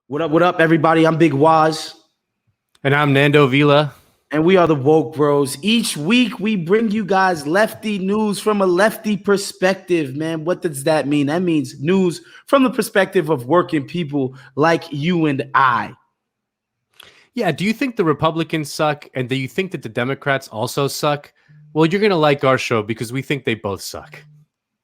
What up, everybody? I'm Big Wos. And I'm Nando Vila. And we are the Woke Bros. Each week, we bring you guys lefty news from a lefty perspective, man. What does that mean? That means news from the perspective of working people like you and I. Yeah, do you think the Republicans suck? And do you think that the Democrats also suck? Well, you're going to like our show because we think they both suck.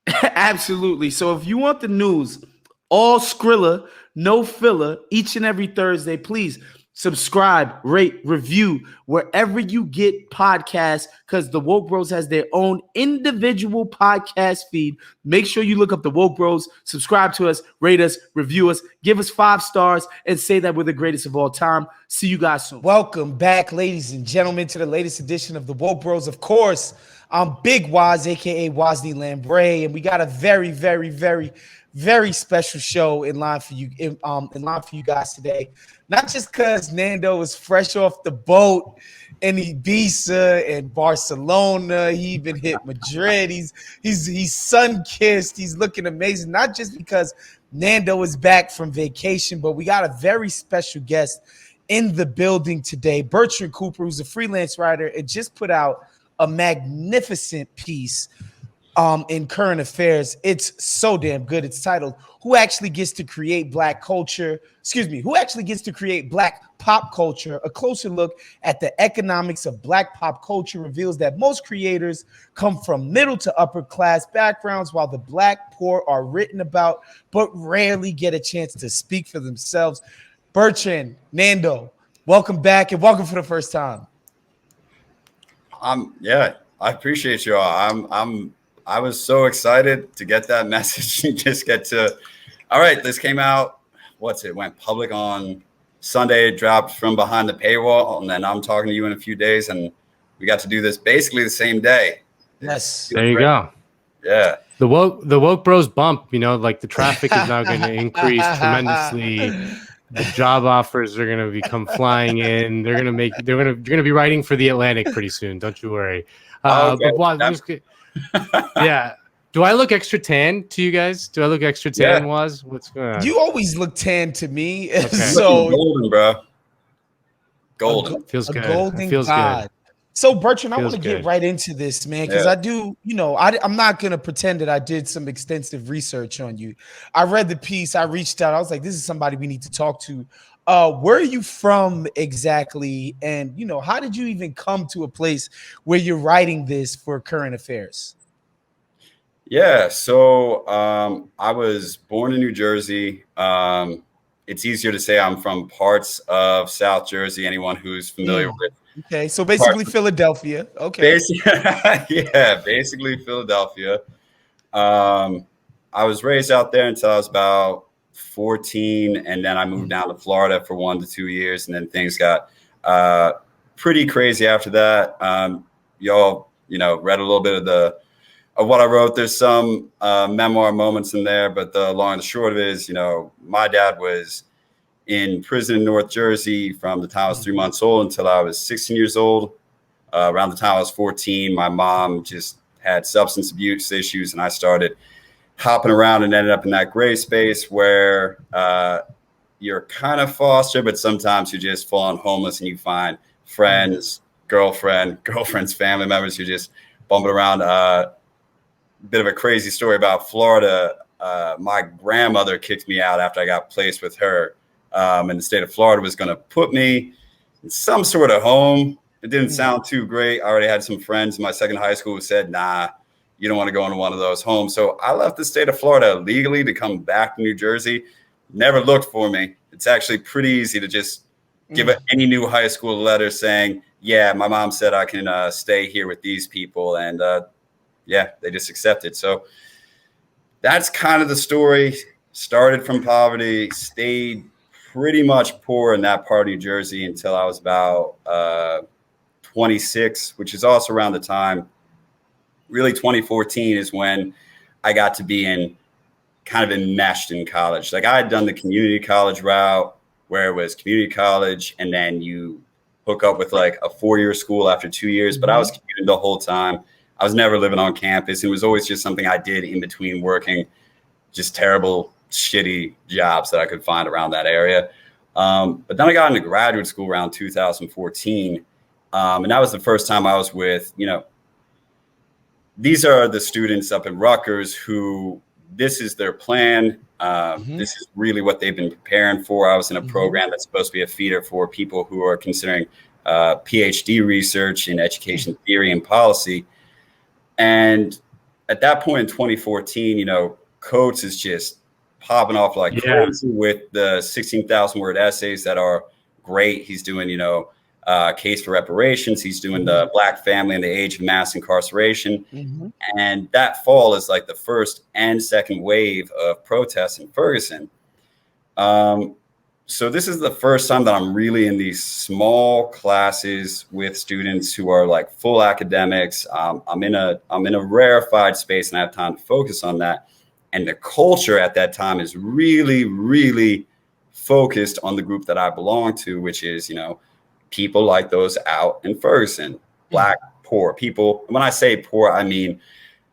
Absolutely. So if you want the news, all Skrilla, no filler, each and every Thursday, please subscribe, rate, review wherever you get podcasts, because the Woke Bros has their own individual podcast feed. Make sure you look up the Woke Bros, subscribe to us, rate us, review us, give us 5 stars, and say that we're the greatest of all time. See you guys soon. Welcome back, ladies and gentlemen, to the latest edition of the Woke Bros. Of course, I'm Big Wos, aka Wosny Lambre, and we got a very, very, very, very special show in line for you, in line for you guys today. Not just because Nando is fresh off the boat in Ibiza and Barcelona. He even hit Madrid. He's sun-kissed. He's looking amazing. Not just because Nando is back from vacation, but we got a very special guest in the building today. Bertrand Cooper, who's a freelance writer, and just put out a magnificent piece in Current Affairs. It's so damn good. It's titled "Who Actually Gets to Create Black Culture?" Who actually gets to create Black pop culture? A closer look at the economics of Black pop culture reveals that most creators come from middle to upper class backgrounds, while the Black poor are written about but rarely get a chance to speak for themselves. Bertrand, Nando, welcome back and welcome for the first time. Yeah, I appreciate you all. I was so excited to get that message and just get to, all right, this came out, went public on Sunday, it dropped from behind the paywall, and then I'm talking to you in a few days, and we got to do this basically the same day. Yes. There you go. Yeah. The woke bros bump, like the traffic is now going to increase tremendously. The job offers are going to become flying in. You're going to be writing for the Atlantic pretty soon. Don't you worry. Okay. Yeah. Do I look extra tan to you guys? Do I look extra tan, Wos? What's going on? You always look tan to me. Okay. So golden, bro. Golden. Feels good. Golden feels God. good. So Bertrand, I Feels want to get good. right into this, man, because I do, I'm not going to pretend that I did some extensive research on you. I read the piece. I reached out. I was like, this is somebody we need to talk to. Where are you from exactly? And, how did you even come to a place where you're writing this for Current Affairs? Yeah, so I was born in New Jersey. It's easier to say I'm from parts of South Jersey, anyone who's familiar with. Okay, so basically Philadelphia. Okay. Basically Philadelphia. I was raised out there until I was about 14, and then I moved down to Florida for 1 to 2 years, and then things got pretty crazy after that. Y'all, read a little bit of what I wrote. There's some memoir moments in there, but the long and the short of it is, my dad was in prison in North Jersey from the time I was 3 months old until I was 16 years old. Around the time I was 14, my mom just had substance abuse issues, and I started hopping around and ended up in that gray space where you're kind of foster, but sometimes you just fall on homeless and you find friends, girlfriends, family members who just bumping around. Bit of a crazy story about Florida. My grandmother kicked me out after I got placed with her. And the state of Florida was going to put me in some sort of home. It didn't sound too great. I already had some friends in my second high school who said, nah, you don't want to go into one of those homes. So I left the state of Florida legally to come back to New Jersey. Never looked for me. It's actually pretty easy to just give any new high school letter saying, yeah, my mom said I can stay here with these people. And they just accepted. So that's kind of the story. Started from poverty, stayed pretty much poor in that part of New Jersey until I was about 26, which is also around the time, really 2014 is when I got to be kind of enmeshed in college. Like I had done the community college route where it was community college and then you hook up with like a 4-year school after 2 years, but I was commuting the whole time. I was never living on campus. It was always just something I did in between working, just terrible, shitty jobs that I could find around that area. But then I got into graduate school around 2014. And that was the first time I was with, these are the students up in Rutgers who this is their plan. This is really what they've been preparing for. I was in a program that's supposed to be a feeder for people who are considering PhD research in education theory and policy. And at that point in 2014, Coates is just popping off like crazy with the 16,000 word essays that are great. He's doing, case for reparations. He's doing the Black family and the age of mass incarceration. And that fall is like the first and second wave of protests in Ferguson. So this is the first time that I'm really in these small classes with students who are like full academics. I'm in a rarefied space and I have time to focus on that. And the culture at that time is really, really focused on the group that I belong to, which is, people like those out in Ferguson, Black, poor people. When I say poor, I mean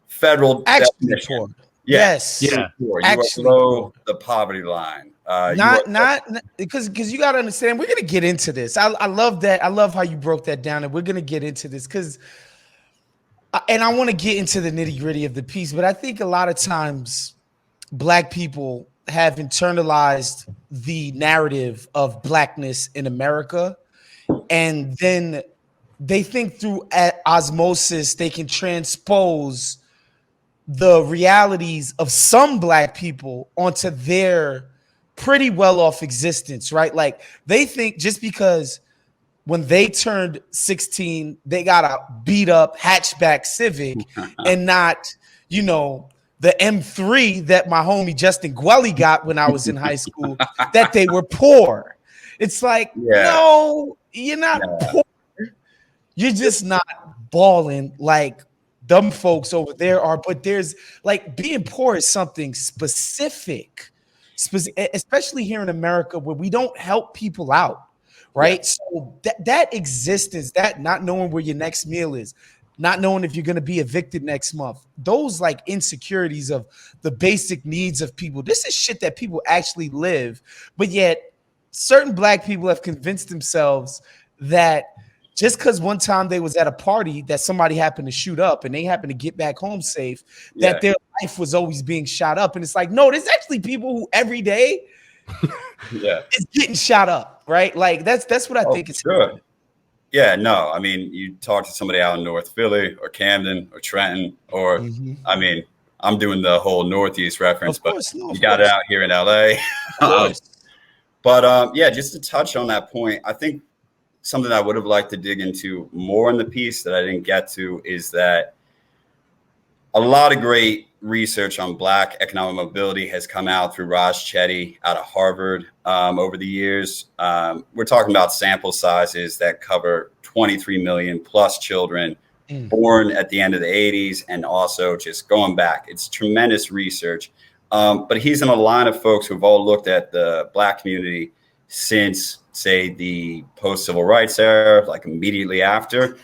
federal definition. Poor. Yeah. Yes. Yeah. Poor. You are below the poverty line. Not because you got to understand, we're going to get into this. I love that. I love how you broke that down, and we're going to get into this because and I want to get into the nitty gritty of the piece, but I think a lot of times Black people have internalized the narrative of Blackness in America, and then they think through osmosis they can transpose the realities of some Black people onto their pretty well-off existence, right? Like they think just because when they turned 16, they got a beat up hatchback Civic and not, the M3 that my homie Justin Gwelly got when I was in high school, that they were poor. It's like, no, you're not poor. You're just not balling like them folks over there are. But there's like being poor is something specific, especially here in America where we don't help people out. Right. So that existence, that not knowing where your next meal is, not knowing if you're going to be evicted next month, those like insecurities of the basic needs of people. This is shit that people actually live. But yet certain Black people have convinced themselves that just because one time they was at a party that somebody happened to shoot up and they happened to get back home safe, that their life was always being shot up. And it's like, no, there's actually people who every day is getting shot up, right? Like that's what I think is good. Yeah, no, I mean, you talk to somebody out in North Philly or Camden or Trenton, or I mean, I'm doing the whole Northeast reference, but you got it out here in LA. But just to touch on that point, I think something I would have liked to dig into more in the piece that I didn't get to is that a lot of great research on Black economic mobility has come out through Raj Chetty out of Harvard over the years. We're talking about sample sizes that cover 23 million plus children born at the end of the 80s and also just going back. It's tremendous research. But he's in a line of folks who've all looked at the Black community since, say, the post-civil rights era, like immediately after.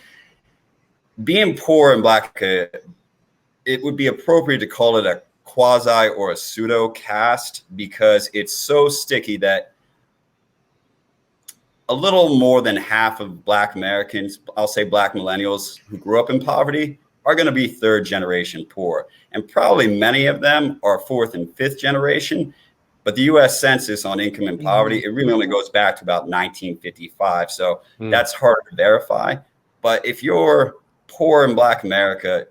Being poor in Black, it would be appropriate to call it a quasi or a pseudo caste because it's so sticky that a little more than half of Black Americans, I'll say Black millennials who grew up in poverty, are going to be third generation poor. And probably many of them are fourth and fifth generation. But the U.S. Census on income and poverty, it really only goes back to about 1955. So that's hard to verify. But if you're poor in Black America,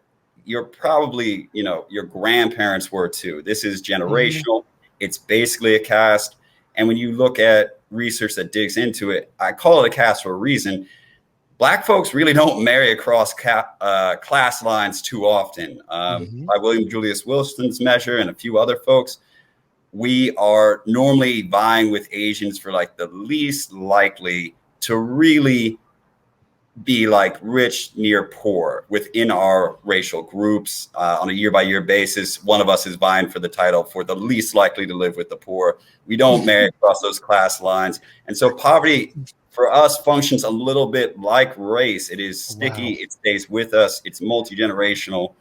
you're probably, your grandparents were too. This is generational. It's basically a caste. And when you look at research that digs into it, I call it a caste for a reason. Black folks really don't marry across class lines too often. By William Julius Wilson's measure and a few other folks, we are normally vying with Asians for like the least likely to really be like rich near poor within our racial groups on a year-by-year basis. One of us is vying for the title for the least likely to live with the poor. We don't marry across those class lines. And so poverty for us functions a little bit like race. It is sticky. It stays with us. It's multi-generational.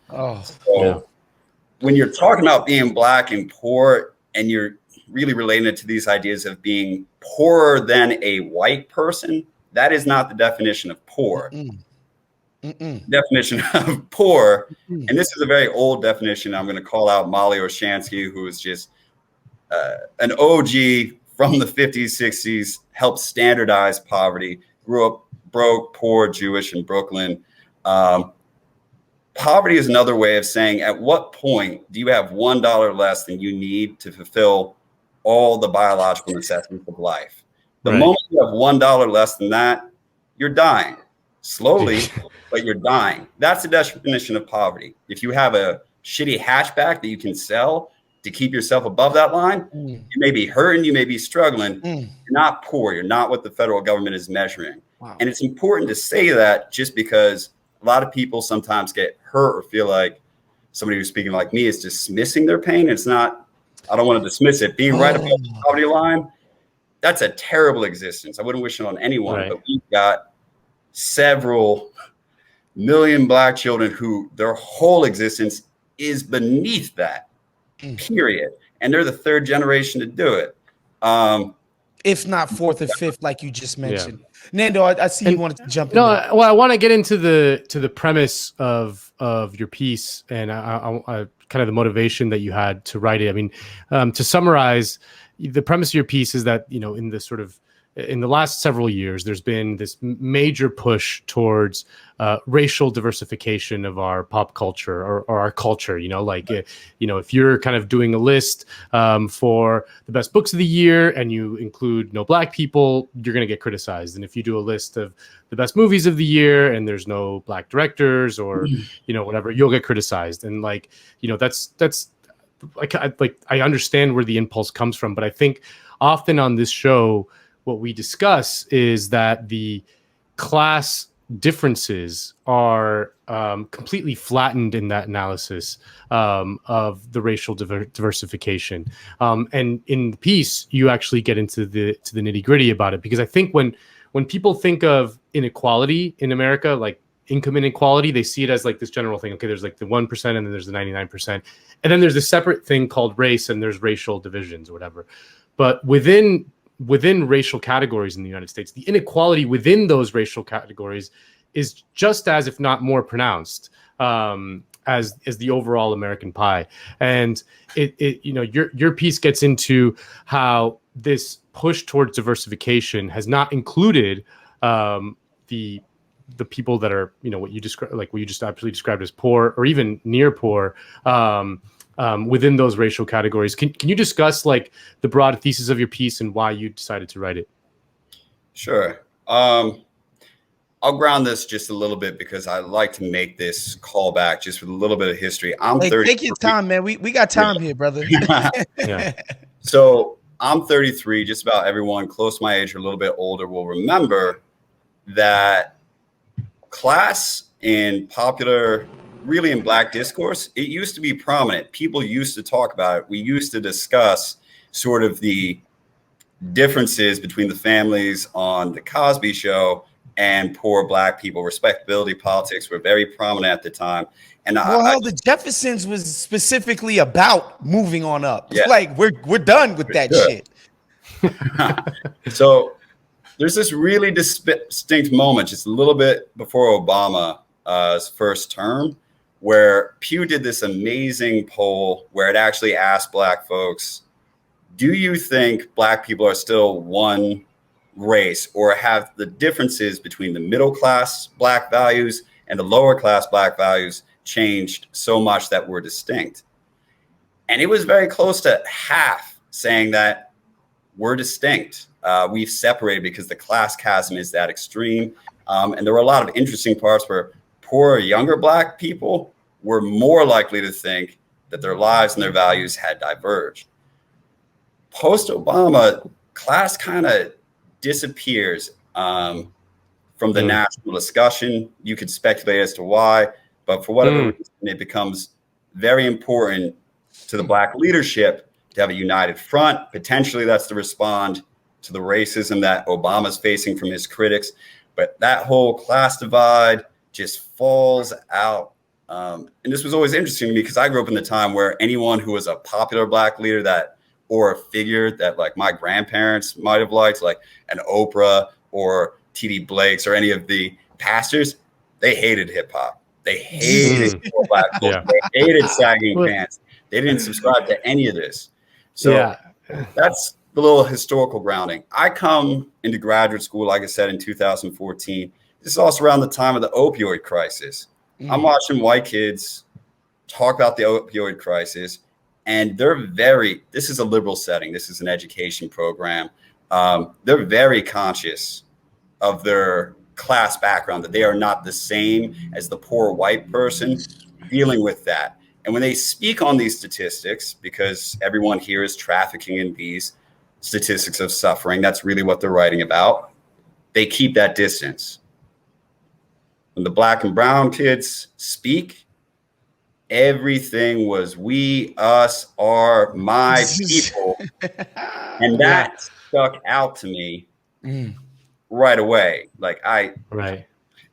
When you're talking about being Black and poor and you're really relating it to these ideas of being poorer than a white person. That is not the definition of poor. Definition of poor, and this is a very old definition. I'm going to call out Molly Orshansky, who is just an OG from the 50s, 60s, helped standardize poverty, grew up broke, poor, Jewish in Brooklyn. Poverty is another way of saying, at what point do you have $1 less than you need to fulfill all the biological necessities of life? The moment you have $1 less than that, you're dying slowly, but you're dying. That's the definition of poverty. If you have a shitty hatchback that you can sell to keep yourself above that line, you may be hurting, you may be struggling. You're not poor. You're not what the federal government is measuring. Wow. And it's important to say that, just because a lot of people sometimes get hurt or feel like somebody who's speaking like me is dismissing their pain. It's not, I don't want to dismiss it. Being right above the poverty line, that's a terrible existence. I wouldn't wish it on anyone, but we've got several million Black children who their whole existence is beneath that, period. And they're the third generation to do it. If not fourth or fifth, like you just mentioned. Nando, I see you wanted to jump in. No, well, I want to get into the premise of your piece, and I kind of the motivation that you had to write it. I mean, to summarize, the premise of your piece is that, in the last several years, there's been this major push towards racial diversification of our pop culture or our culture. If you're kind of doing a list for the best books of the year and you include no Black people, you're going to get criticized. And if you do a list of the best movies of the year and there's no Black directors or whatever, you'll get criticized. And that's I understand where the impulse comes from, but I think often on this show, what we discuss is that the class differences are completely flattened in that analysis of the racial diversification. And in the piece, you actually get into the nitty gritty about it, because I think when people think of inequality in America, like income inequality, they see it as like this general thing. Okay, there's like the 1% and then there's the 99%. And then there's this separate thing called race, and there's racial divisions or whatever. But within racial categories in the United States, the inequality within those racial categories is just as, if not more pronounced, as the overall American pie. And your piece gets into how this push towards diversification has not included the people that are, what you describe, like what you just absolutely described as poor or even near poor, within those racial categories. Can you discuss like the broad thesis of your piece and why you decided to write it? Sure. I'll ground this just a little bit because I like to make this callback just with a little bit of history. I'm 30. Take your time, man. We got time here, brother. So I'm 33. Just about everyone close to my age or a little bit older will remember that class in popular, really in Black discourse, it used to be prominent. People used to talk about it. We used to discuss sort of the differences between the families on the Cosby Show and poor Black people. Respectability politics were very prominent at the time. And the Jeffersons was specifically about moving on up. Yeah. Like we're done with that shit. So there's this really distinct moment, just a little bit before Obama's first term, where Pew did this amazing poll where it actually asked Black folks, do you think Black people are still one race, or have the differences between the middle class Black values and the lower class Black values changed so much that we're distinct? And it was very close to half saying that we're distinct. We've separated because the class chasm is that extreme. And there were a lot of interesting parts where poorer, younger Black people were more likely to think that their lives and their values had diverged. Post-Obama, class kind of disappears from the national discussion. You could speculate as to why, but for whatever reason, it becomes very important to the Black leadership to have a united front. Potentially that's to respond to the racism that Obama's facing from his critics. But that whole class divide just falls out. And this was always interesting to me because I grew up in the time where anyone who was a popular Black leader that or a figure that like my grandparents might have liked, like an Oprah or T.D. Blake's or any of the pastors, they hated hip hop. They hated black culture. Yeah. They hated sagging pants. They didn't subscribe to any of this. So Yeah. that's the little historical grounding. I come into graduate school, like I said, in 2014. This is also around the time of the opioid crisis. I'm watching white kids talk about the opioid crisis, and this is a liberal setting. This is an education program. They're very conscious of their class background, that they are not the same as the poor white person dealing with that. And when they speak on these statistics, because everyone here is trafficking in these statistics of suffering, that's really what they're writing about, they keep that distance. When the black and brown kids speak, everything was we, us, our, my people. And that stuck out to me right away. Like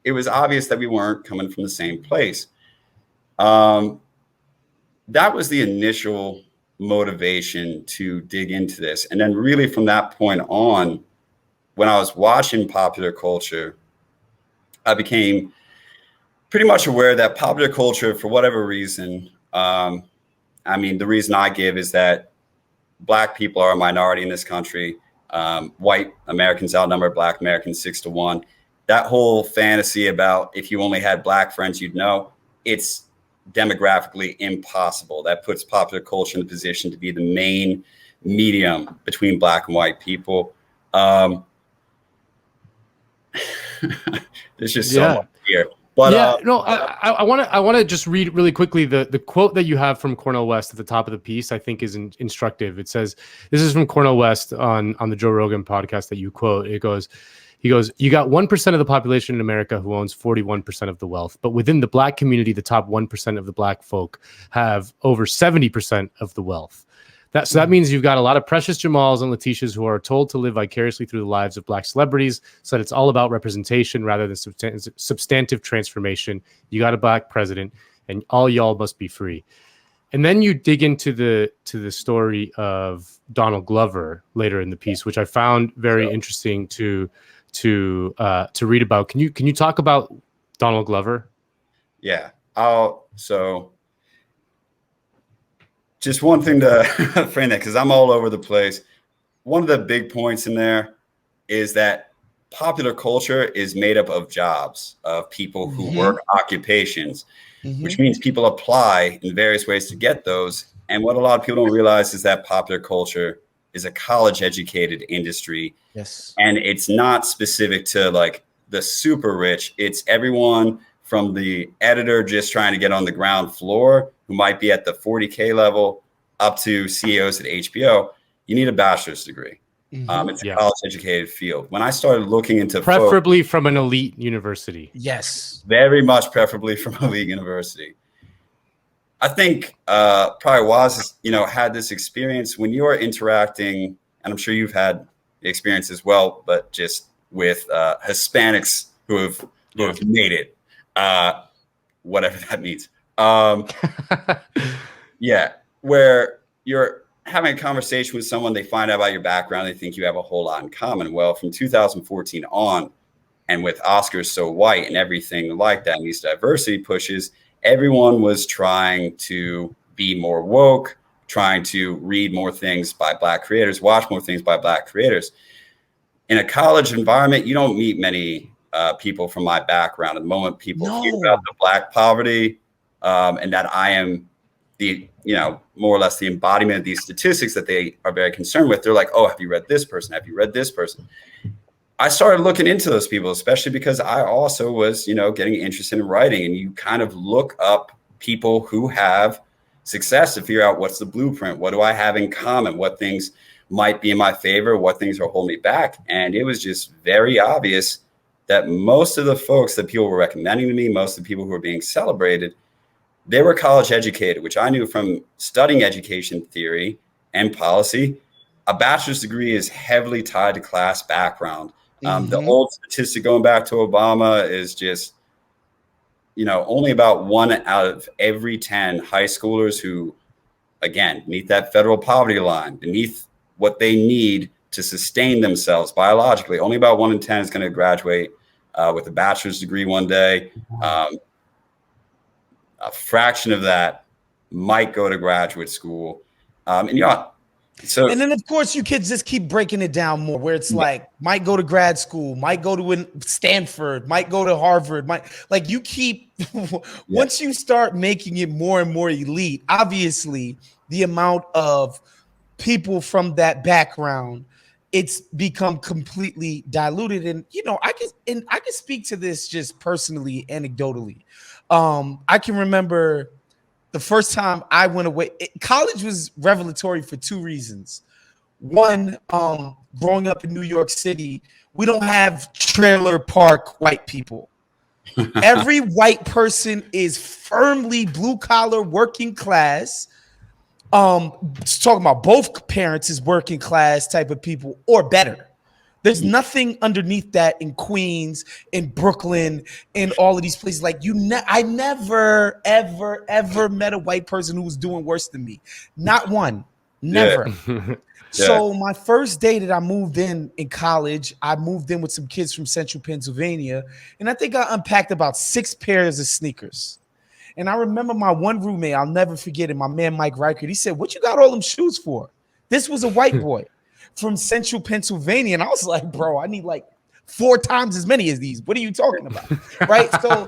it was obvious that we weren't coming from the same place. That was the initial motivation to dig into this. And then really from that point on, when I was watching popular culture, I became pretty much aware that popular culture, for whatever reason, the reason I give is that black people are a minority in this country. White Americans outnumber black Americans 6-1. That whole fantasy about if you only had black friends, you'd know, it's demographically impossible. That puts popular culture in the position to be the main medium between black and white people. There's just so much here. But I want to just read really quickly the quote that you have from Cornel West at the top of the piece. I think is instructive. It says, this is from Cornel West on the Joe Rogan podcast that you quote. He goes, you got 1% of the population in America who owns 41% of the wealth, but within the black community, the top 1% of the black folk have over 70% of the wealth. So that means you've got a lot of Precious Jamals and Letitias who are told to live vicariously through the lives of black celebrities, so that it's all about representation rather than substantive transformation. You got a black president, and all y'all must be free. And then you dig into the story of Donald Glover later in the piece, which I found very interesting to read about. Can you talk about Donald Glover? Yeah. Just one thing to frame that, because I'm all over the place. One of the big points in there is that popular culture is made up of jobs, of people who work occupations, which means people apply in various ways to get those. And what a lot of people don't realize is that popular culture is a college-educated industry. Yes. And it's not specific to like the super rich. It's everyone from the editor just trying to get on the ground floor, who might be at the 40K level, up to CEOs at HBO. You need a bachelor's degree. It's a college-educated field. When I started looking into preferably from an elite university. Yes. Very much preferably from an elite university. I think probably Wos, had this experience when you are interacting, and I'm sure you've had the experience as well, but just with Hispanics who have made it, whatever that means. Where you're having a conversation with someone, they find out about your background, they think you have a whole lot in common. Well, from 2014 on, and with Oscars So White and everything like that, and these diversity pushes, everyone was trying to be more woke, trying to read more things by black creators, watch more things by black creators. In a college environment, you don't meet many people from my background. At the moment people hear about the black poverty, and that I am the, more or less the embodiment of these statistics that they are very concerned with. They're like, oh, have you read this person? Have you read this person? I started looking into those people, especially because I also was, getting interested in writing, and you kind of look up people who have success to figure out what's the blueprint. What do I have in common? What things might be in my favor? What things are holding me back? And it was just very obvious that most of the folks that people were recommending to me, most of the people who were being celebrated, they were college educated, which I knew from studying education theory and policy. A bachelor's degree is heavily tied to class background. The old statistic going back to Obama is just, only about 1 out of every 10 high schoolers who again, beneath that federal poverty line, beneath what they need to sustain themselves biologically. Only about 1 in 10 is going to graduate with a bachelor's degree one day. A fraction of that might go to graduate school. And and then of course you kids just keep breaking it down more, where it's like might go to grad school, might go to Stanford, might go to Harvard, like you keep once you start making it more and more elite, obviously the amount of people from that background, it's become completely diluted. And I can speak to this just personally, anecdotally. I can remember the first time I went away. College was revelatory for two reasons. One, growing up in New York City, we don't have trailer park white people. Every white person is firmly blue collar, working class. Talking about both parents is working class type of people or better. There's nothing underneath that in Queens, in Brooklyn, in all of these places. Like I never, ever met a white person who was doing worse than me. Not one. Never. Yeah. So my first day that I moved in college, I moved in with some kids from Central Pennsylvania, and I think I unpacked about 6 pairs of sneakers. And I remember my one roommate, I'll never forget it, my man Mike Reichert, he said, "What you got all them shoes for?" This was a white boy from Central Pennsylvania. And I was like, "Bro, I need like 4 times as many as these. What are you talking about?" Right? So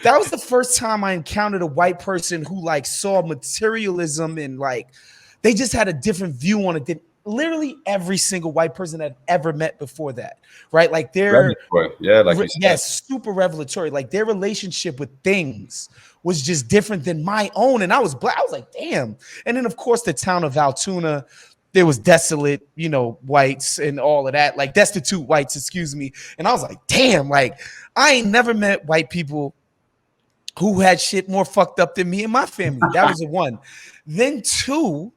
that was the first time I encountered a white person who like saw materialism and like they just had a different view on it than literally every single white person I'd ever met before that. Right? Like they're super revelatory. Like their relationship with things was just different than my own. And I was black. I was like, damn. And then of course the town of Altoona, there was desolate, whites and all of that, like destitute whites, excuse me. And I was like, damn, like I ain't never met white people who had shit more fucked up than me and my family. That was the one. Then 2,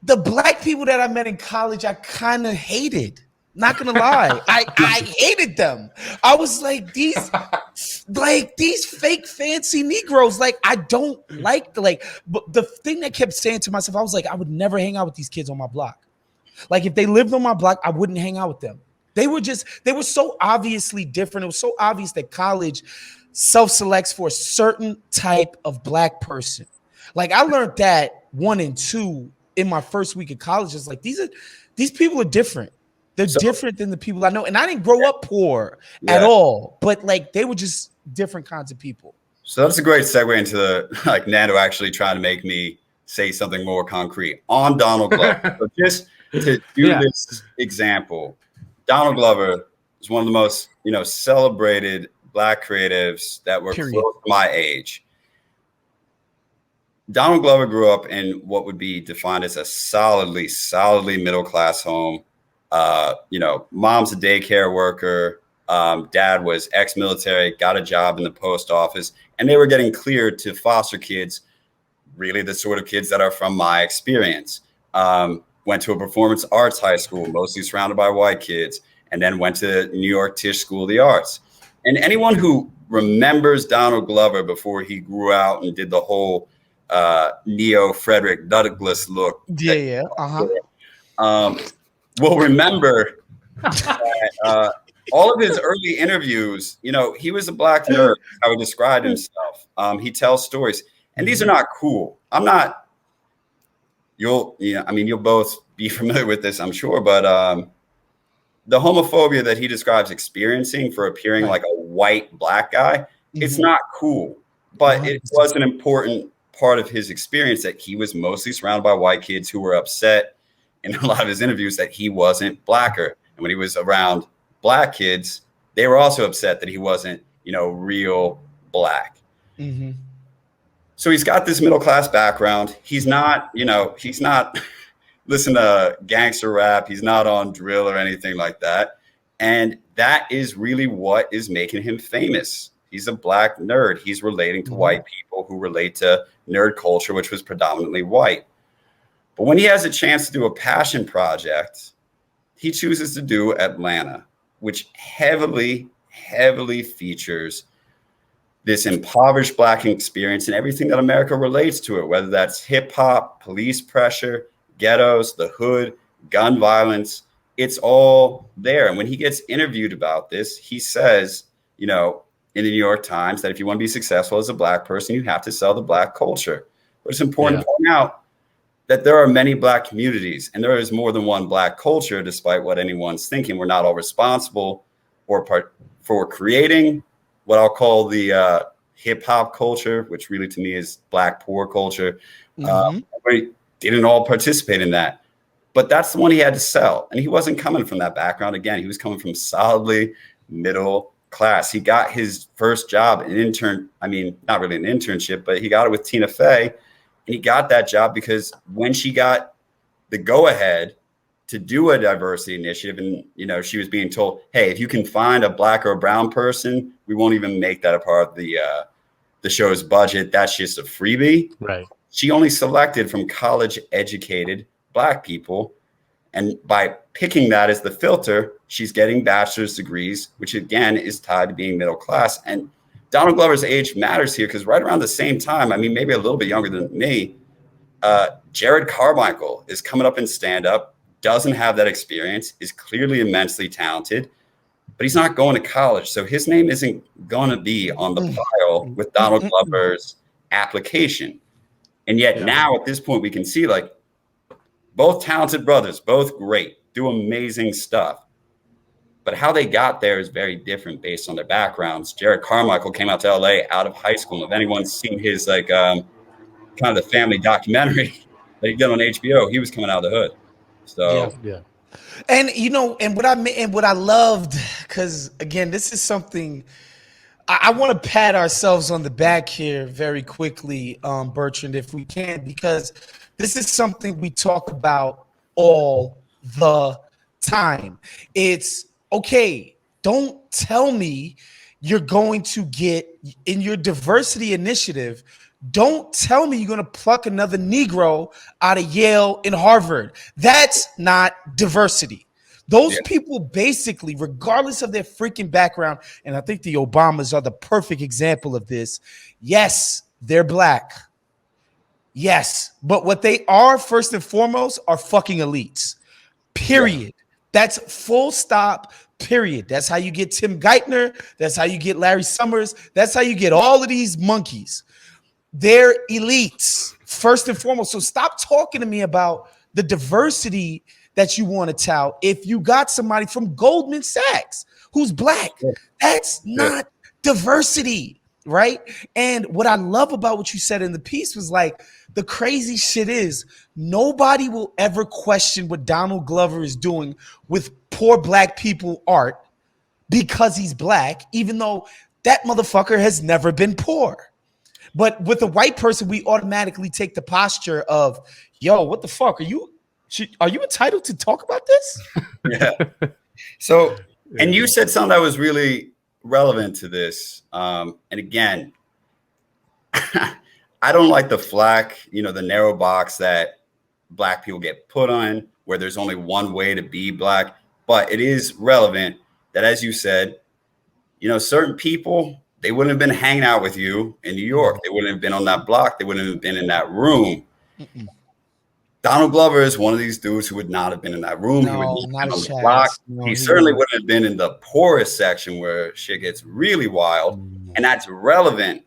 the black people that I met in college, I kind of hated. Not gonna lie, I hated them. I was like, these fake fancy Negroes. Like I don't like but the thing that kept saying to myself, I was like, I would never hang out with these kids on my block. Like if they lived on my block, I wouldn't hang out with them. They were so obviously different. It was so obvious that college self-selects for a certain type of black person. Like I learned that 1 and 2 in my first week of college. It's like these people are different. They're different than the people I know. And I didn't grow up poor at all, but like they were just different kinds of people. So that's a great segue into like Nando actually trying to make me say something more concrete on Donald Glover. So just to do this example, Donald Glover is one of the most, celebrated black creatives that were close to my age. Donald Glover grew up in what would be defined as a solidly middle-class home. Mom's a daycare worker. Dad was ex-military, got a job in the post office, and they were getting cleared to foster kids, really the sort of kids that are from my experience. Went to a performance arts high school, mostly surrounded by white kids, and then went to New York Tisch School of the Arts. And anyone who remembers Donald Glover before he grew out and did the whole Neo Frederick Douglass look, will remember that all of his early interviews, he was a black nerd, how he described himself. He tells stories, and these are not cool. You'll both be familiar with this, I'm sure, but the homophobia that he describes experiencing for appearing like a white black guy, it's not cool, but it was an important part of his experience that he was mostly surrounded by white kids who were upset in a lot of his interviews that he wasn't blacker. And when he was around black kids, they were also upset that he wasn't, real black. Mm-hmm. So he's got this middle-class background. He's not listen to gangster rap. He's not on drill or anything like that. And that is really what is making him famous. He's a black nerd. He's relating to white people who relate to nerd culture, which was predominantly white. But when he has a chance to do a passion project, he chooses to do Atlanta, which heavily features this impoverished Black experience and everything that America relates to it, whether that's hip hop, police pressure, ghettos, the hood, gun violence. It's all there. And when he gets interviewed about this, he says, in the New York Times, that if you want to be successful as a Black person, you have to sell the Black culture. But it's important to point out that there are many Black communities, and there is more than one Black culture, despite what anyone's thinking. We're not all responsible for creating what I'll call the hip hop culture, which really to me is Black poor culture. We didn't all participate in that, but that's the one he had to sell. And he wasn't coming from that background. Again, he was coming from solidly middle class. He got his first job, not really an internship, but he got it with Tina Fey. And he got that job because when she got the go ahead to do a diversity initiative, and she was being told, hey, if you can find a Black or a brown person, we won't even make that a part of the show's budget. That's just a freebie. Right. She only selected from college educated Black people. And by picking that as the filter, she's getting bachelor's degrees, which again is tied to being middle class. And Donald Glover's age matters here because right around the same time, maybe a little bit younger than me, Jared Carmichael is coming up in stand-up, doesn't have that experience, is clearly immensely talented, but he's not going to college. So his name isn't going to be on the pile with Donald Glover's application. And yet now at this point, we can see both talented brothers, both great, do amazing stuff. But how they got there is very different based on their backgrounds. Jared Carmichael came out to LA out of high school. If anyone's seen his kind of the family documentary that he did on HBO, he was coming out of the hood. So yeah. And what I loved, because again, this is something I want to pat ourselves on the back here very quickly, Bertrand, if we can, because this is something we talk about all the time. It's okay, don't tell me you're going to get in your diversity initiative. Don't tell me you're going to pluck another Negro out of Yale and Harvard. That's not diversity. Those people basically, regardless of their freaking background, and I think the Obamas are the perfect example of this. Yes, they're Black. Yes, but what they are first and foremost are fucking elites. Period. Yeah. That's full stop, period. That's how you get Tim Geithner. That's how you get Larry Summers. That's how you get all of these monkeys. They're elites, first and foremost. So stop talking to me about the diversity that you want to tout. If you got somebody from Goldman Sachs who's Black, that's not diversity, right? And what I love about what you said in the piece was the crazy shit is nobody will ever question what Donald Glover is doing with poor Black people art because he's Black, even though that motherfucker has never been poor. But with a white person, we automatically take the posture of, yo, what the fuck? Are you entitled to talk about this? Yeah. So, and you said something that was really relevant to this. And again, I don't like the flack, the narrow box that Black people get put on, where there's only one way to be Black. But it is relevant that, as you said, certain people, they wouldn't have been hanging out with you in New York. They wouldn't have been on that block. They wouldn't have been in that room. Donald Glover is one of these dudes who would not have been in that room. No, he would not on a the chance. block. No, he certainly wouldn't have been in the poorest section where shit gets really wild. And that's relevant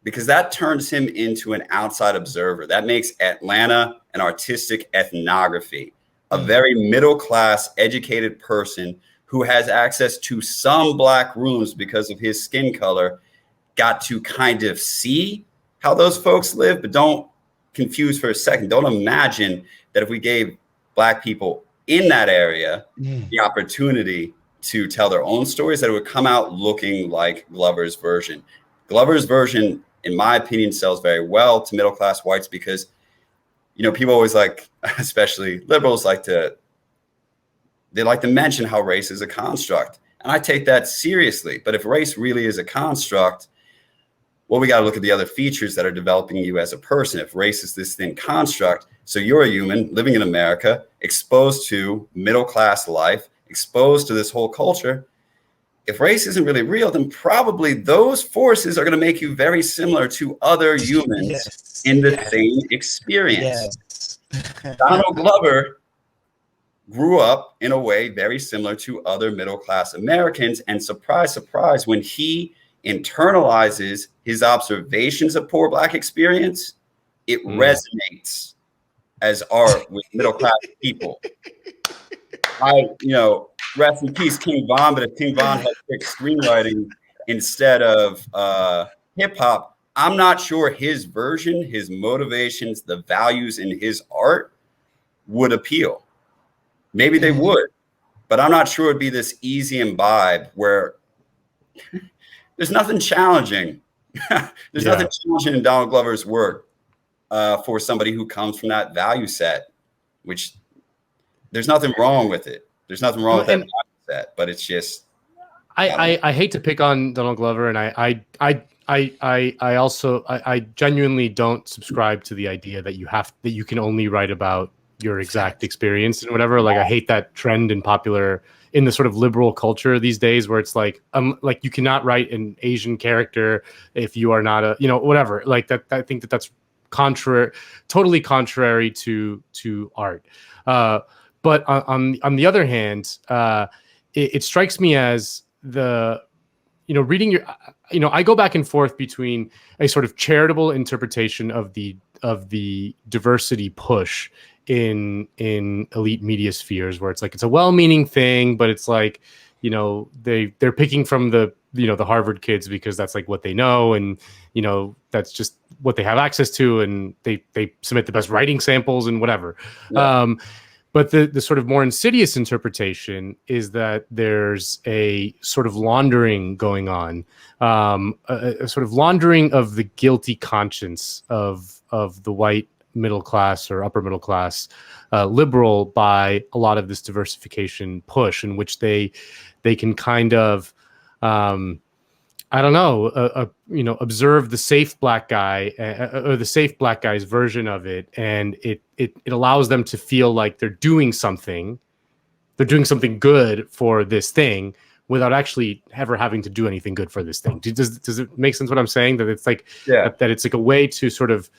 because that turns him into an outside observer. That makes Atlanta an artistic ethnography, a very middle-class, educated person who has access to some Black rooms because of his skin color, got to kind of see how those folks live, but don't confuse for a second. Don't imagine that if we gave Black people in that area the opportunity to tell their own stories, that it would come out looking like Glover's version. Glover's version, in my opinion, sells very well to middle-class whites because, people always especially liberals they like to mention how race is a construct. And I take that seriously. But if race really is a construct, well, we got to look at the other features that are developing you as a person. If race is this thin construct, so you're a human living in America, exposed to middle-class life, exposed to this whole culture, if race isn't really real, then probably those forces are going to make you very similar to other humans in the same experience. Donald Glover grew up in a way very similar to other middle-class Americans. And surprise, surprise, when he internalizes his observations of poor Black experience, it resonates as art with middle-class people. Rest in peace, King Von, but if King Von had picked screenwriting instead of hip hop, I'm not sure his version, his motivations, the values in his art would appeal. Maybe they would, but I'm not sure it'd be this easy imbibe where there's nothing challenging. There's nothing challenging in Donald Glover's work for somebody who comes from that value set, which there's nothing wrong with it. There's nothing wrong with that value set, but it's just. I hate to pick on Donald Glover, and I also genuinely don't subscribe to the idea that you can only write about your exact experience and whatever. Like, I hate that trend in the sort of liberal culture these days, where it's like you cannot write an Asian character if you are not whatever. Like that, I think that's totally contrary to art. But on the other hand, it strikes me as reading I go back and forth between a sort of charitable interpretation of the diversity push in elite media spheres, where it's like it's a well-meaning thing, but it's like, they're picking from the Harvard kids because that's like what they know, and that's just what they have access to, and they submit the best writing samples and whatever. But the sort of more insidious interpretation is that there's a sort of laundering going on, a sort of laundering of the guilty conscience of the white middle class or upper middle class liberal by a lot of this diversification push, in which they can kind of observe the safe Black guy or the safe Black guy's version of it, and it allows them to feel like they're doing something good for this thing without actually ever having to do anything good for this thing. Does it make sense what I'm saying? That it's like that it's like a way to sort of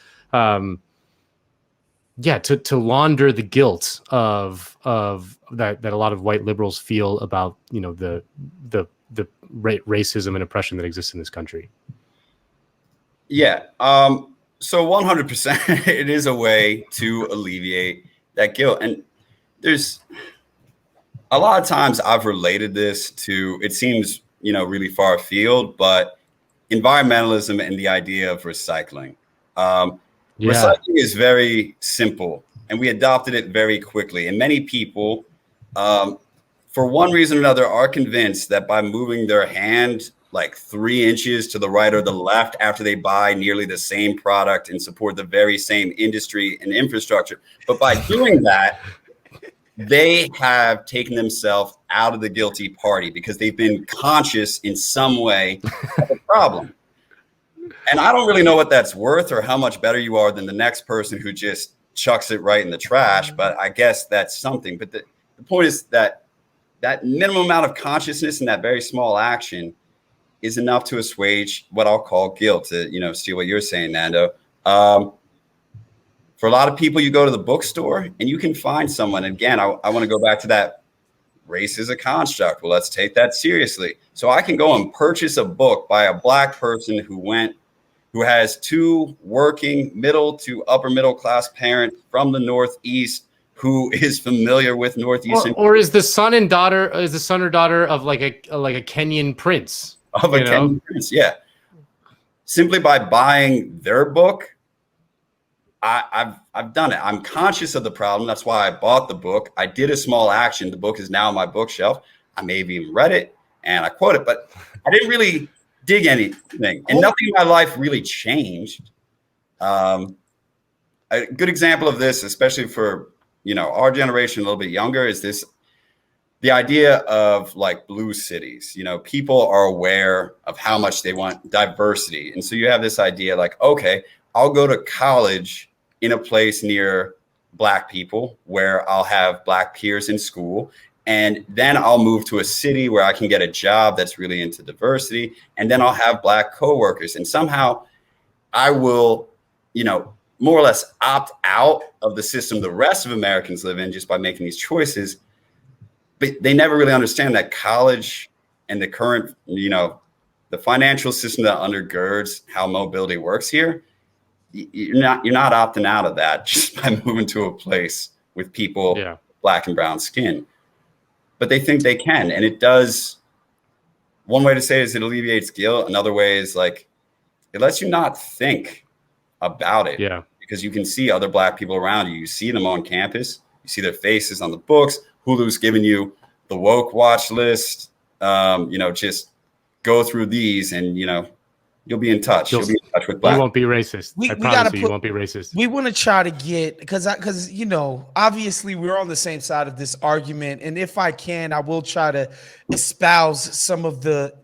to launder the guilt of that a lot of white liberals feel about the racism and oppression that exists in this country. Yeah. So 100%, it is a way to alleviate that guilt. And there's a lot of times I've related this to, it seems, really far afield, but environmentalism and the idea of recycling. Recycling is very simple, and we adopted it very quickly. And many people, for one reason or another, are convinced that by moving their hand like 3 inches to the right or the left after they buy nearly the same product and support the very same industry and infrastructure, but by doing that, they have taken themselves out of the guilty party because they've been conscious in some way of the problem. And I don't really know what that's worth or how much better you are than the next person who just chucks it right in the trash, but I guess that's something. But the point is that minimum amount of consciousness and that very small action is enough to assuage what I'll call guilt, to, steal what you're saying, Nando. For a lot of people, you go to the bookstore and you can find someone. Again, I want to go back to that race is a construct. Well, let's take that seriously. So I can go and purchase a book by a Black person who has 2 working middle to upper middle class parents from the Northeast, who is familiar with Northeastern, or is the son or daughter of like a Kenyan prince, Kenyan prince, simply by buying their book. I've done it. I'm conscious of the problem. That's why I bought the book. I did a small action. The book is now on my bookshelf. I may have even read it and I quote it, but I didn't really dig anything, and nothing in my life really changed. A good example of this, especially for our generation, a little bit younger, is the idea of like blue cities. People are aware of how much they want diversity, and so you have this idea like, okay, I'll go to college in a place near Black people where I'll have Black peers in school, And then I'll move to a city where I can get a job that's really into diversity. And then I'll have Black coworkers. And somehow I will, more or less opt out of the system the rest of Americans live in just by making these choices. But they never really understand that college and the current, the financial system that undergirds how mobility works here, you're not opting out of that just by moving to a place with people Black and brown skin. But they think they can. And it does. One way to say it is it alleviates guilt. Another way is like, it lets you not think about it. Yeah. Because you can see other Black people around you. You see them on campus. You see their faces on the books. Hulu's giving you the woke watch list. Just go through these and, you'll be in touch. You'll be in touch with Black. You won't be racist. I promise you won't be racist. We want to try to get, because obviously we're on the same side of this argument. And if I can, I will try to espouse some of the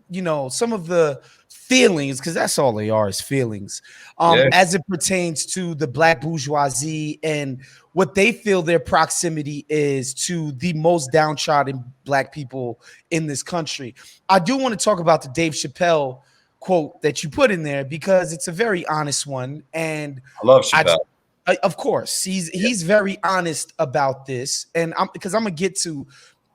feelings, because that's all they are, is feelings, as it pertains to the Black bourgeoisie and what they feel their proximity is to the most downtrodden Black people in this country. I do want to talk about the Dave Chappelle quote that you put in there, because it's a very honest one. And I love Chappelle. Of course, he's very honest about this. And I'm gonna get to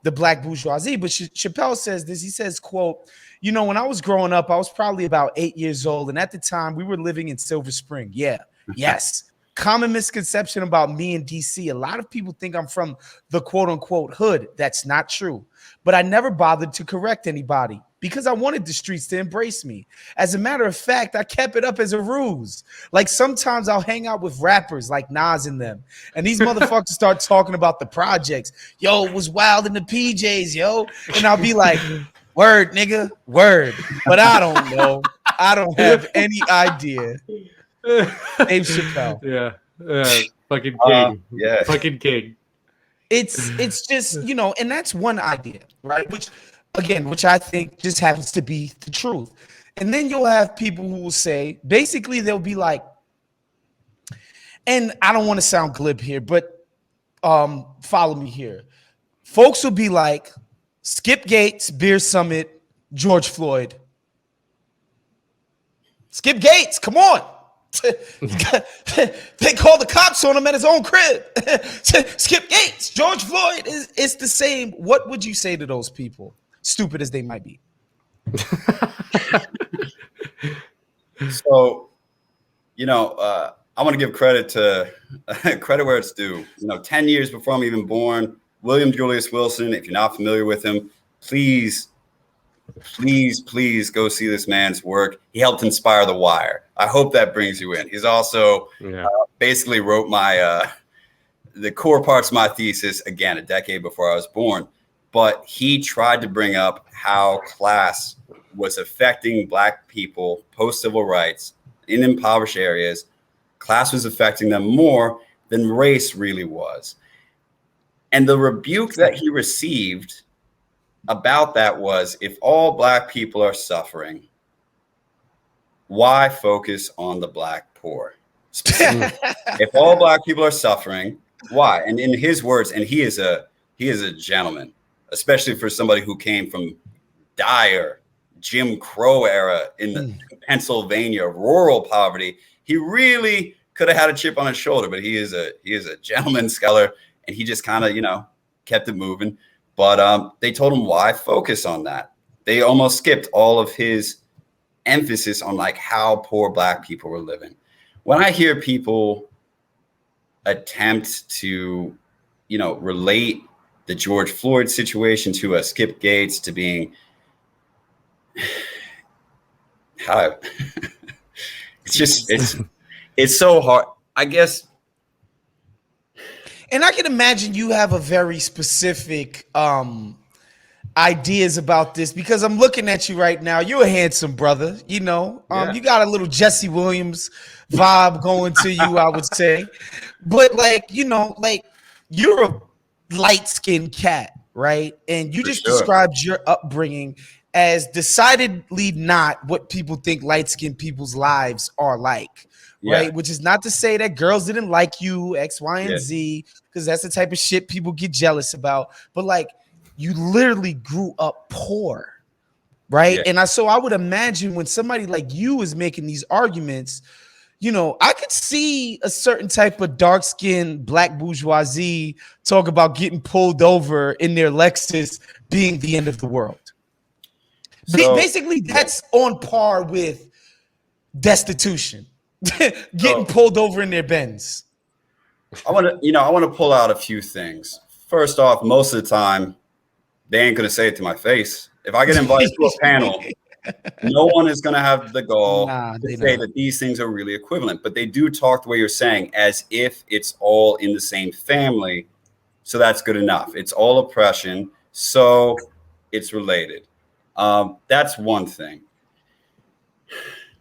the Black bourgeoisie, but Chappelle says this. He says, quote, when I was growing up, I was probably about 8 years old. And at the time we were living in Silver Spring. Yeah. Yes. Common misconception about me in DC. A lot of people think I'm from the quote unquote hood. That's not true. But I never bothered to correct anybody because I wanted the streets to embrace me. As a matter of fact, I kept it up as a ruse. Like sometimes I'll hang out with rappers like Nas and them, and these motherfuckers start talking about the projects. Yo, it was wild in the PJs, yo. And I'll be like, word, nigga, word. But I don't know. I don't have any idea. Dave Chappelle. Yeah. Fucking king. Fucking king. It's just, and that's one idea, right? Which I think just happens to be the truth. And then you'll have people who will say, basically, they'll be like, and I don't want to sound glib here, but follow me here. Folks will be like, Skip Gates, Beer Summit, George Floyd. Skip Gates, come on. They called the cops on him at his own crib. Skip Gates, George Floyd, it's the same. What would you say to those people, stupid as they might be? So, I want to give credit to credit where it's due. 10 years before I'm even born, William Julius Wilson, if you're not familiar with him, please go see this man's work. He helped inspire The Wire. I hope that brings you in. He's also basically wrote the core parts of my thesis, again, a decade before I was born. But he tried to bring up how class was affecting Black people post-civil rights in impoverished areas. Class was affecting them more than race really was. And the rebuke that he received about that was, if all Black people are suffering, why focus on the Black poor? If all Black people are suffering, why? And in his words, and he is a gentleman, especially for somebody who came from dire Jim Crow era in Pennsylvania, rural poverty. He really could have had a chip on his shoulder, but he is a gentleman scholar, and he just kind of, kept it moving. But they told him, why focus on that? They almost skipped all of his emphasis on like how poor Black people were living. When I hear people attempt to, relate the George Floyd situation to a Skip Gates, to being how it's so hard, I guess. And I can imagine you have a very specific ideas about this, because I'm looking at you right now. You're a handsome brother, you got a little Jesse Williams vibe going to you, I would say. But you're a light-skinned cat, right? And you just described your upbringing as decidedly not what people think light-skinned people's lives are like. Right, which is not to say that girls didn't like you, X, Y, and Z, because that's the type of shit people get jealous about. But you literally grew up poor, right? Yeah. And I would imagine when somebody like you is making these arguments, you know, I could see a certain type of dark-skinned black bourgeoisie talk about getting pulled over in their Lexus being the end of the world. So, Basically, that's on par with destitution, getting So- pulled over in their Benz. I want to pull out a few things. First off, most of the time, they ain't going to say it to my face. If I get invited to a panel, no one is going to have the gall to say that these things are really equivalent. But they do talk the way you're saying, as if it's all in the same family. So that's good enough. It's all oppression. So it's related. That's one thing.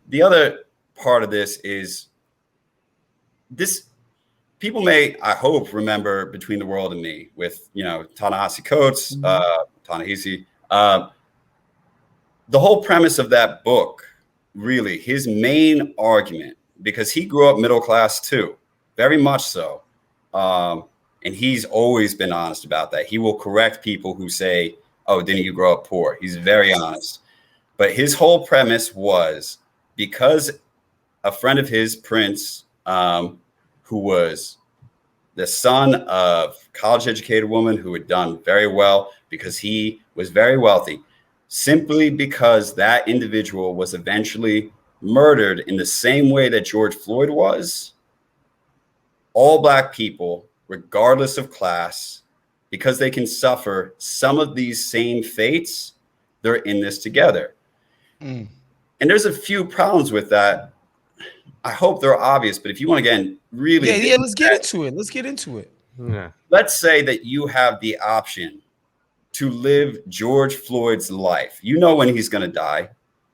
The other part of this is this. People may, I hope, remember Between the World and Me with, Ta-Nehisi Coates, Ta-Nehisi. The whole premise of that book, really, his main argument, because he grew up middle class too, very much so. And he's always been honest about that. He will correct people who say, oh, didn't you grow up poor? He's very honest. But his whole premise was because a friend of his, Prince, who was the son of a college-educated woman who had done very well because he was very wealthy, simply because that individual was eventually murdered in the same way that George Floyd was. All Black people, regardless of class, because they can suffer some of these same fates, they're in this together. And there's a few problems with that. I hope they're obvious, but if you want to get really, let's get into it. Let's get into it. Yeah. Let's say that you have the option to live George Floyd's life. You know when he's going to die.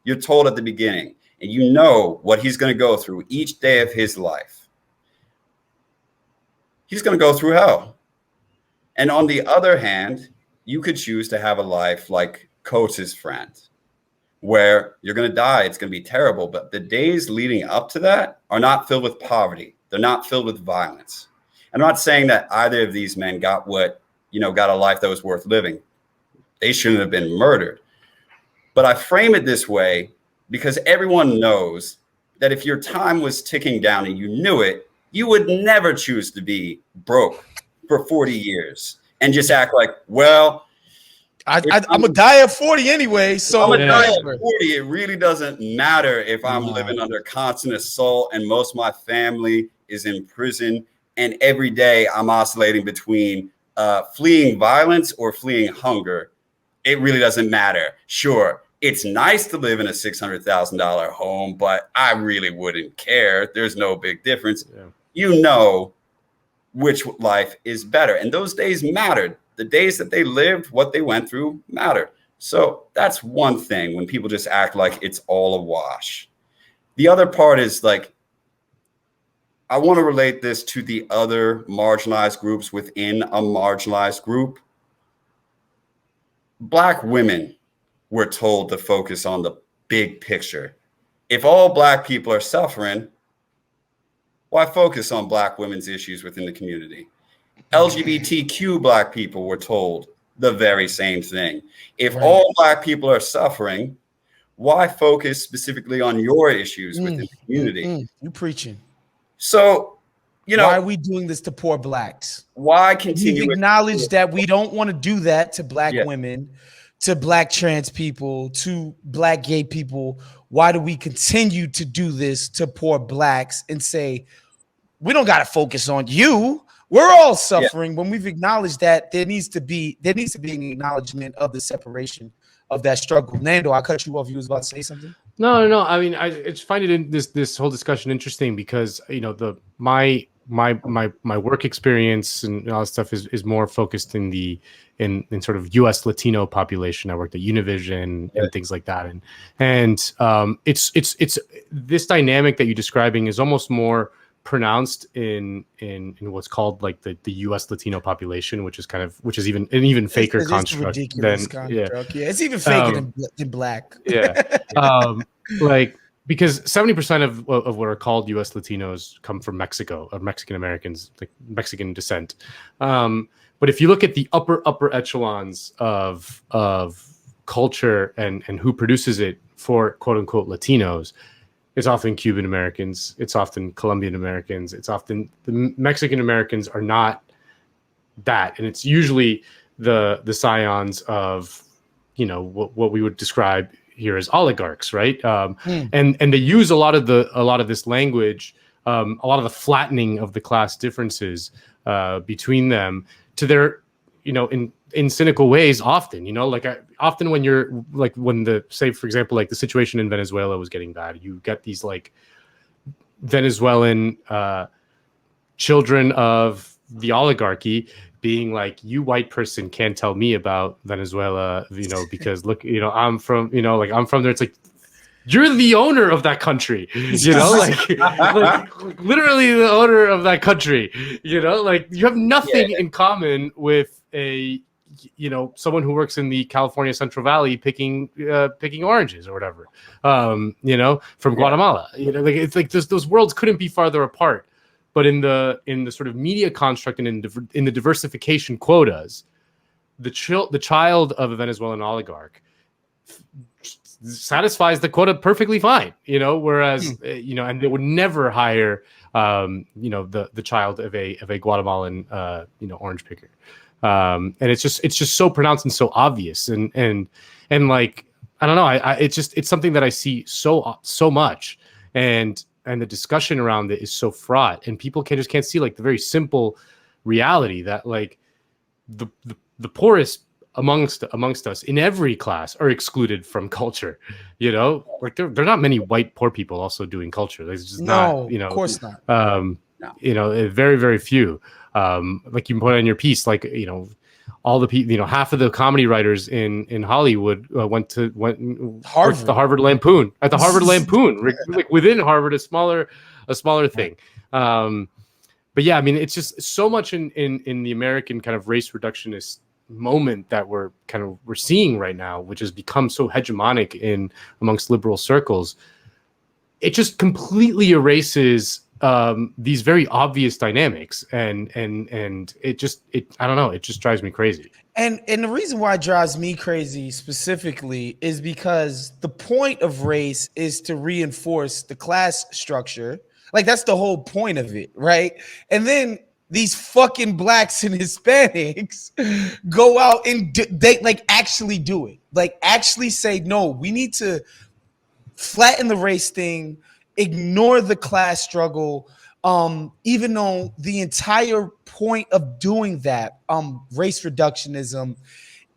You're told at the beginning, and you know what he's going to go through each day of his life. He's going to go through hell. And on the other hand, you could choose to have a life like Coates' friend, where you're going to die. It's going to be terrible. But the days leading up to that are not filled with poverty. They're not filled with violence. I'm not saying that either of these men got got a life that was worth living. They shouldn't have been murdered. But I frame it this way because everyone knows that if your time was ticking down and you knew it, you would never choose to be broke for 40 years and just act like, well, I'm gonna die at 40 anyway, so I'm gonna die at 40. It really doesn't matter if I'm living under constant assault and most of my family is in prison, and every day I'm oscillating between fleeing violence or fleeing hunger. It really doesn't matter. Sure, it's nice to live in a $600,000 home, but I really wouldn't care. There's no big difference. Yeah. You know which life is better, and those days mattered. The days that they lived, what they went through mattered. So that's one thing when people just act like it's all a wash. The other part is like, I want to relate this to the other marginalized groups within a marginalized group. Black women were told to focus on the big picture. If all Black people are suffering, why focus on Black women's issues within the community? LGBTQ Black people were told the very same thing. If all Black people are suffering, why focus specifically on your issues within the community? You preaching. So, why are we doing this to poor Blacks? Why continue? We acknowledge that we don't want to do that to Black women, to Black trans people, to Black gay people. Why do we continue to do this to poor Blacks and say, we don't got to focus on you? We're all suffering. When we've acknowledged that, there needs to be an acknowledgement of the separation of that struggle. Nando, I cut you off. You was about to say something? No. I mean, I just find it in this whole discussion interesting because my work experience and all that stuff is more focused in sort of U.S. Latino population. I worked at Univision and things like that, and it's this dynamic that you're describing is almost more pronounced in what's called like the U.S. Latino population, which is even an even faker construct than it's even faker than Black. Like because 70% of what are called U.S. Latinos come from Mexico, or Mexican Americans, like Mexican descent. But if you look at the upper echelons of culture and who produces it for quote unquote Latinos, it's often Cuban Americans, it's often Colombian Americans, it's often the Mexican Americans are not that, and it's usually the scions of, you know, what we would describe here as oligarchs, right? And they use a lot of this language, a lot of the flattening of the class differences between them to their, you know, in cynical ways. Often, you know, like often when you're like when the say for example like the situation in Venezuela was getting bad, you get these like Venezuelan children of the oligarchy being like, you white person can't tell me about Venezuela, you know, because look, you know, I'm from there. It's like, you're the owner of that country, you know, like literally the owner of that country, you know, like you have nothing in common with a, you know, someone who works in the California Central Valley picking oranges or whatever, you know, from Guatemala, you know, like it's like those worlds couldn't be farther apart. But in the sort of media construct and in the diversification quotas, the child of a Venezuelan oligarch satisfies the quota perfectly fine, you know. Whereas you know, and they would never hire you know, the child of a Guatemalan you know, orange picker, and it's just so pronounced and so obvious, and like I don't know, it's something that I see so much, and the discussion around it is so fraught, and people can't see like the very simple reality that like the poorest amongst us in every class are excluded from culture. You know, like there are not many white poor people also doing culture. There's just not, you know, of course not. You know, very, very few. Like you put on your piece, like, you know, all the people, you know, half of the comedy writers in Hollywood went to the Harvard Lampoon, at the Harvard Lampoon, like within Harvard, a smaller thing. But yeah, I mean, it's just so much in the American kind of race reductionist moment that we're seeing right now, which has become so hegemonic in amongst liberal circles. It just completely erases these very obvious dynamics, and it I don't know, it just drives me crazy. And the reason why it drives me crazy specifically is because the point of race is to reinforce the class structure. Like that's the whole point of it, right? And then these fucking blacks and Hispanics go out and they like actually do it. Like actually say, no, we need to flatten the race thing, ignore the class struggle, even though the entire point of doing that, race reductionism,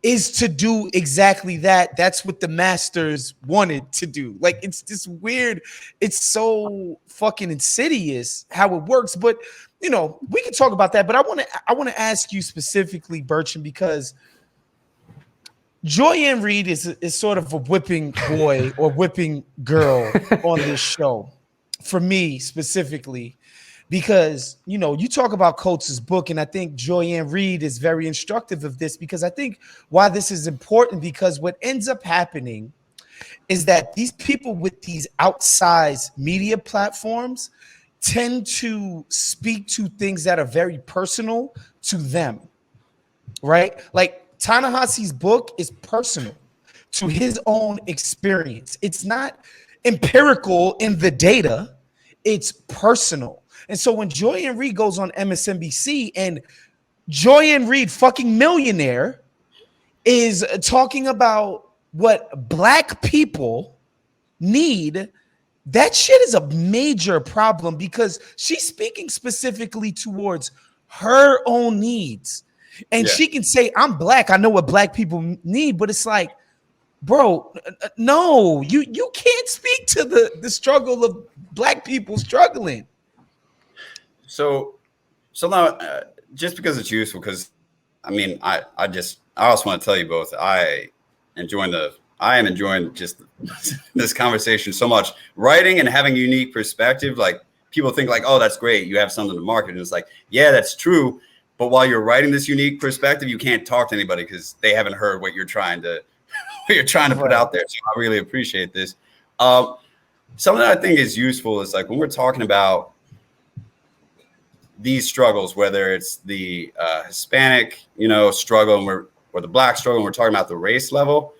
is to do exactly that. That's what the masters wanted to do. Like it's this weird, it's so fucking insidious how it works. But you know, we can talk about that. But I want to ask you specifically, Bertrand, because Joy-Ann Reid is sort of a whipping boy or whipping girl on this show, for me specifically, because, you know, you talk about Coates' book, and I think Joy-Ann Reid is very instructive of this, because I think why this is important, because what ends up happening is that these people with these outsized media platforms tend to speak to things that are very personal to them, right? Like Ta-Nehisi's book is personal to his own experience. It's not empirical in the data, it's personal. And so when Joy-Ann Reid goes on MSNBC and Joy-Ann Reid, fucking millionaire, is talking about what black people need, that shit is a major problem, because she's speaking specifically towards her own needs. And she can say, I'm black, I know what black people need, but it's like, bro, no, you can't speak to the struggle of black people struggling. So now, just because it's useful, because I mean, I also want to tell you both, I am enjoying just this conversation so much. Writing and having a unique perspective, like people think like, oh, that's great, you have something to market, and it's like, yeah, that's true. But while you're writing this unique perspective, you can't talk to anybody because they haven't heard what you're trying to put out there. So I really appreciate this. Something that I think is useful is like when we're talking about these struggles, whether it's the Hispanic, struggle or the Black struggle, and we're talking about the race level,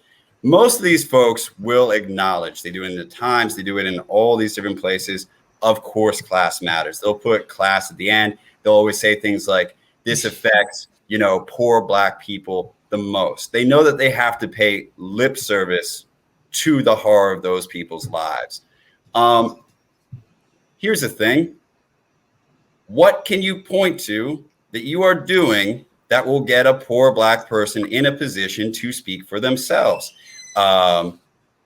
most of these folks will acknowledge, they do it in the Times, they do it in all these different places. Of course, class matters. They'll put class at the end. They'll always say things like, this affects, poor Black people the most. They know that they have to pay lip service to the horror of those people's lives. Here's the thing. What can you point to that you are doing that will get a poor Black person in a position to speak for themselves?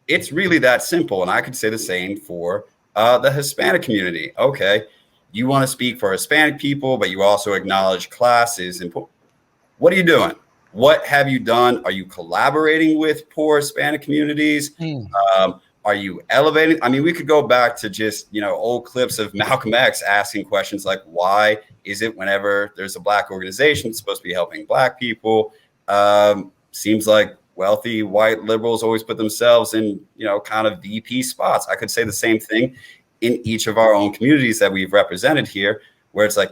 It's really that simple. And I could say the same for the Hispanic community. Okay, you want to speak for Hispanic people, but you also acknowledge classes. And what are you doing? What have you done? Are you collaborating with poor Hispanic communities? Are you elevating? I mean, we could go back to just, old clips of Malcolm X asking questions like, why is it whenever there's a Black organization that's supposed to be helping Black people, seems like wealthy white liberals always put themselves in, kind of VP spots. I could say the same thing in each of our own communities that we've represented here, where it's like,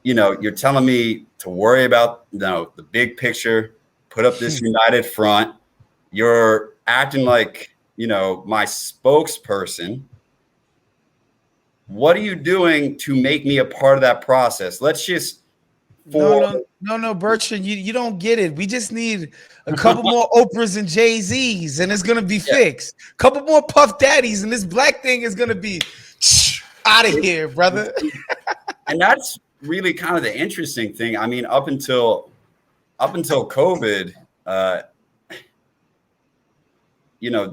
you're telling me to worry about, the big picture, put up this united front. You're acting like, my spokesperson. What are you doing to make me a part of that process? Let's just No, Bertrand, you don't get it. We just need a couple more Oprahs and Jay-Z's, and it's gonna be fixed. A couple more Puff Daddies, and this Black thing is gonna be out of here, brother. And that's really kind of the interesting thing. I mean, up until COVID, the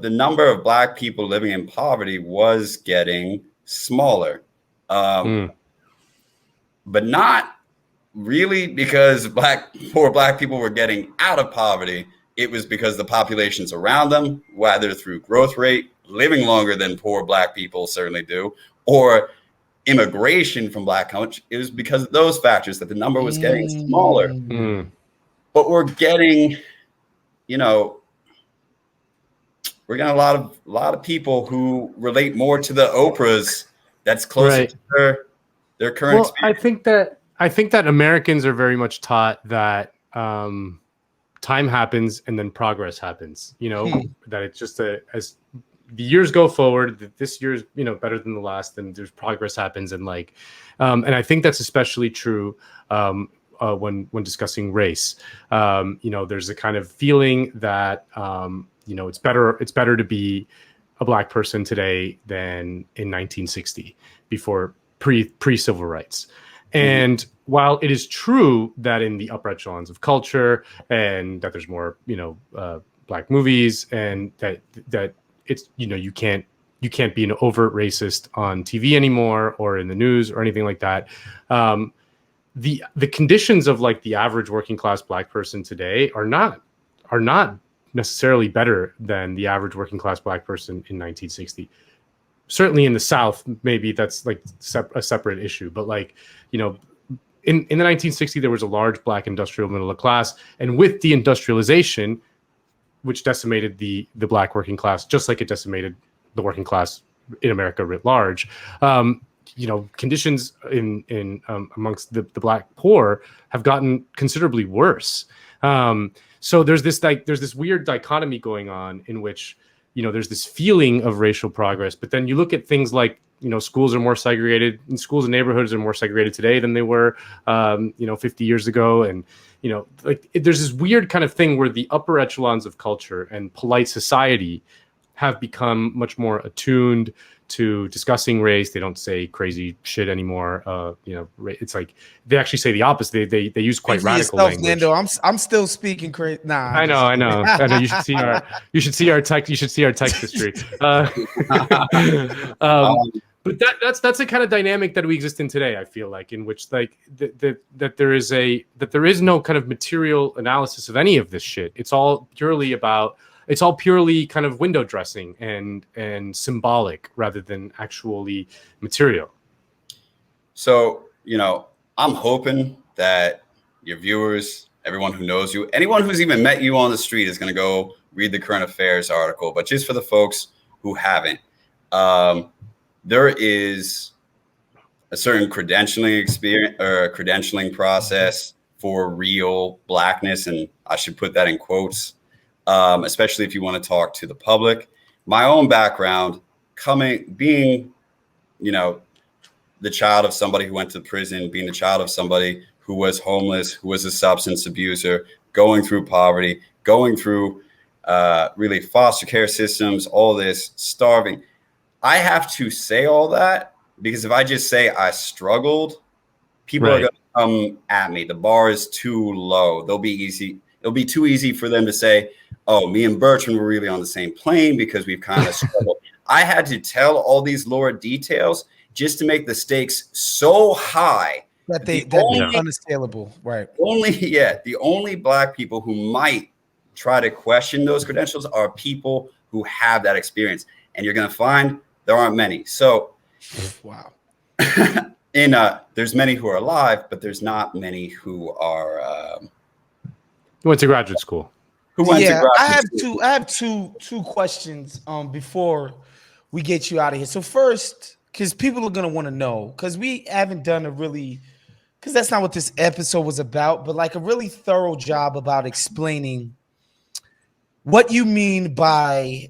number of Black people living in poverty was getting smaller, but not really because poor Black people were getting out of poverty. It was because the populations around them, whether through growth rate, living longer than poor Black people certainly do, or immigration from Black countries, it was because of those factors that the number was getting smaller. But we're getting, we're getting a lot of people who relate more to the Oprahs. That's closer to their current experience. I think that Americans are very much taught that time happens and then progress happens. That it's just as the years go forward, that this year's better than the last, and there's progress happens, and and I think that's especially true when discussing race. There's a kind of feeling that it's better to be a Black person today than in 1960, before pre-civil rights. And while it is true that in the upper echelons of culture, and that there's more Black movies, and that it's you can't be an overt racist on TV anymore or in the news or anything like that, the conditions of the average working class Black person today are not necessarily better than the average working class Black person in 1960. Certainly in the South, maybe that's a separate issue, but in the 1960s, there was a large Black industrial middle class, and with the industrialization, which decimated the Black working class, just like it decimated the working class in America writ large, conditions in amongst the Black poor have gotten considerably worse. So there's this weird dichotomy going on in which there's this feeling of racial progress, but then you look at things like schools are more segregated, and schools and neighborhoods are more segregated today than they were 50 years ago, and there's this weird kind of thing where the upper echelons of culture and polite society have become much more attuned to discussing race. They don't say crazy shit anymore. It's like they actually say the opposite. They use quite radical language. Nando, I'm still speaking crazy. Nah, I know. You should see our text history. But that's a kind of dynamic that we exist in today. I feel like, in which that there is no kind of material analysis of any of this shit. It's all purely kind of window dressing and symbolic rather than actually material. So, I'm hoping that your viewers, everyone who knows you, anyone who's even met you on the street is going to go read the current affairs article. But just for the folks who haven't, there is a certain credentialing experience or credentialing process for real blackness, and I should put that in quotes, especially if you want to talk to the public. My own background, being, the child of somebody who went to prison, being the child of somebody who was homeless, who was a substance abuser, going through poverty, going through really foster care systems, all this, starving. I have to say all that because if I just say I struggled, people are going to come at me. The bar is too low. It'll be too easy for them to say, oh, me and Bertrand were really on the same plane because we've kind of struggled. I had to tell all these lower details just to make the stakes so high that they're unassailable. Right. The only black people who might try to question those credentials are people who have that experience. And you're going to find there aren't many. So, wow. There's many who are alive, but there's not many who are who went to graduate school. I have two questions before we get you out of here. So first, because people are gonna want to know, because we haven't done because that's not what this episode was about, but like a really thorough job about explaining what you mean by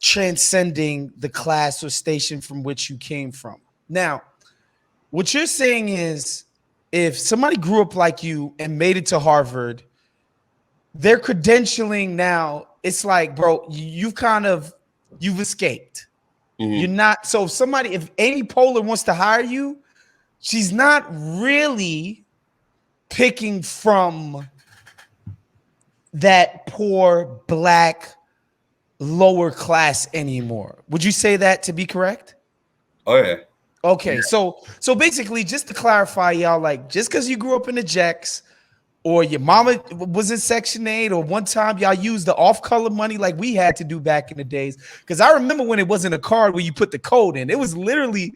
transcending the class or station from which you came from. Now, what you're saying is if somebody grew up like you and made it to Harvard, their credentialing now, it's like, bro, you've escaped. Mm-hmm. You're not. So if Amy Poehler wants to hire you, she's not really picking from that poor black lower class anymore. Would you say that to be correct? Oh yeah. Okay, yeah. So basically, just to clarify, y'all, like just because you grew up in the Jacks or your mama was in Section 8 or one time y'all used the off-color money like we had to do back in the days. Because I remember when it wasn't a card where you put the code in. It was literally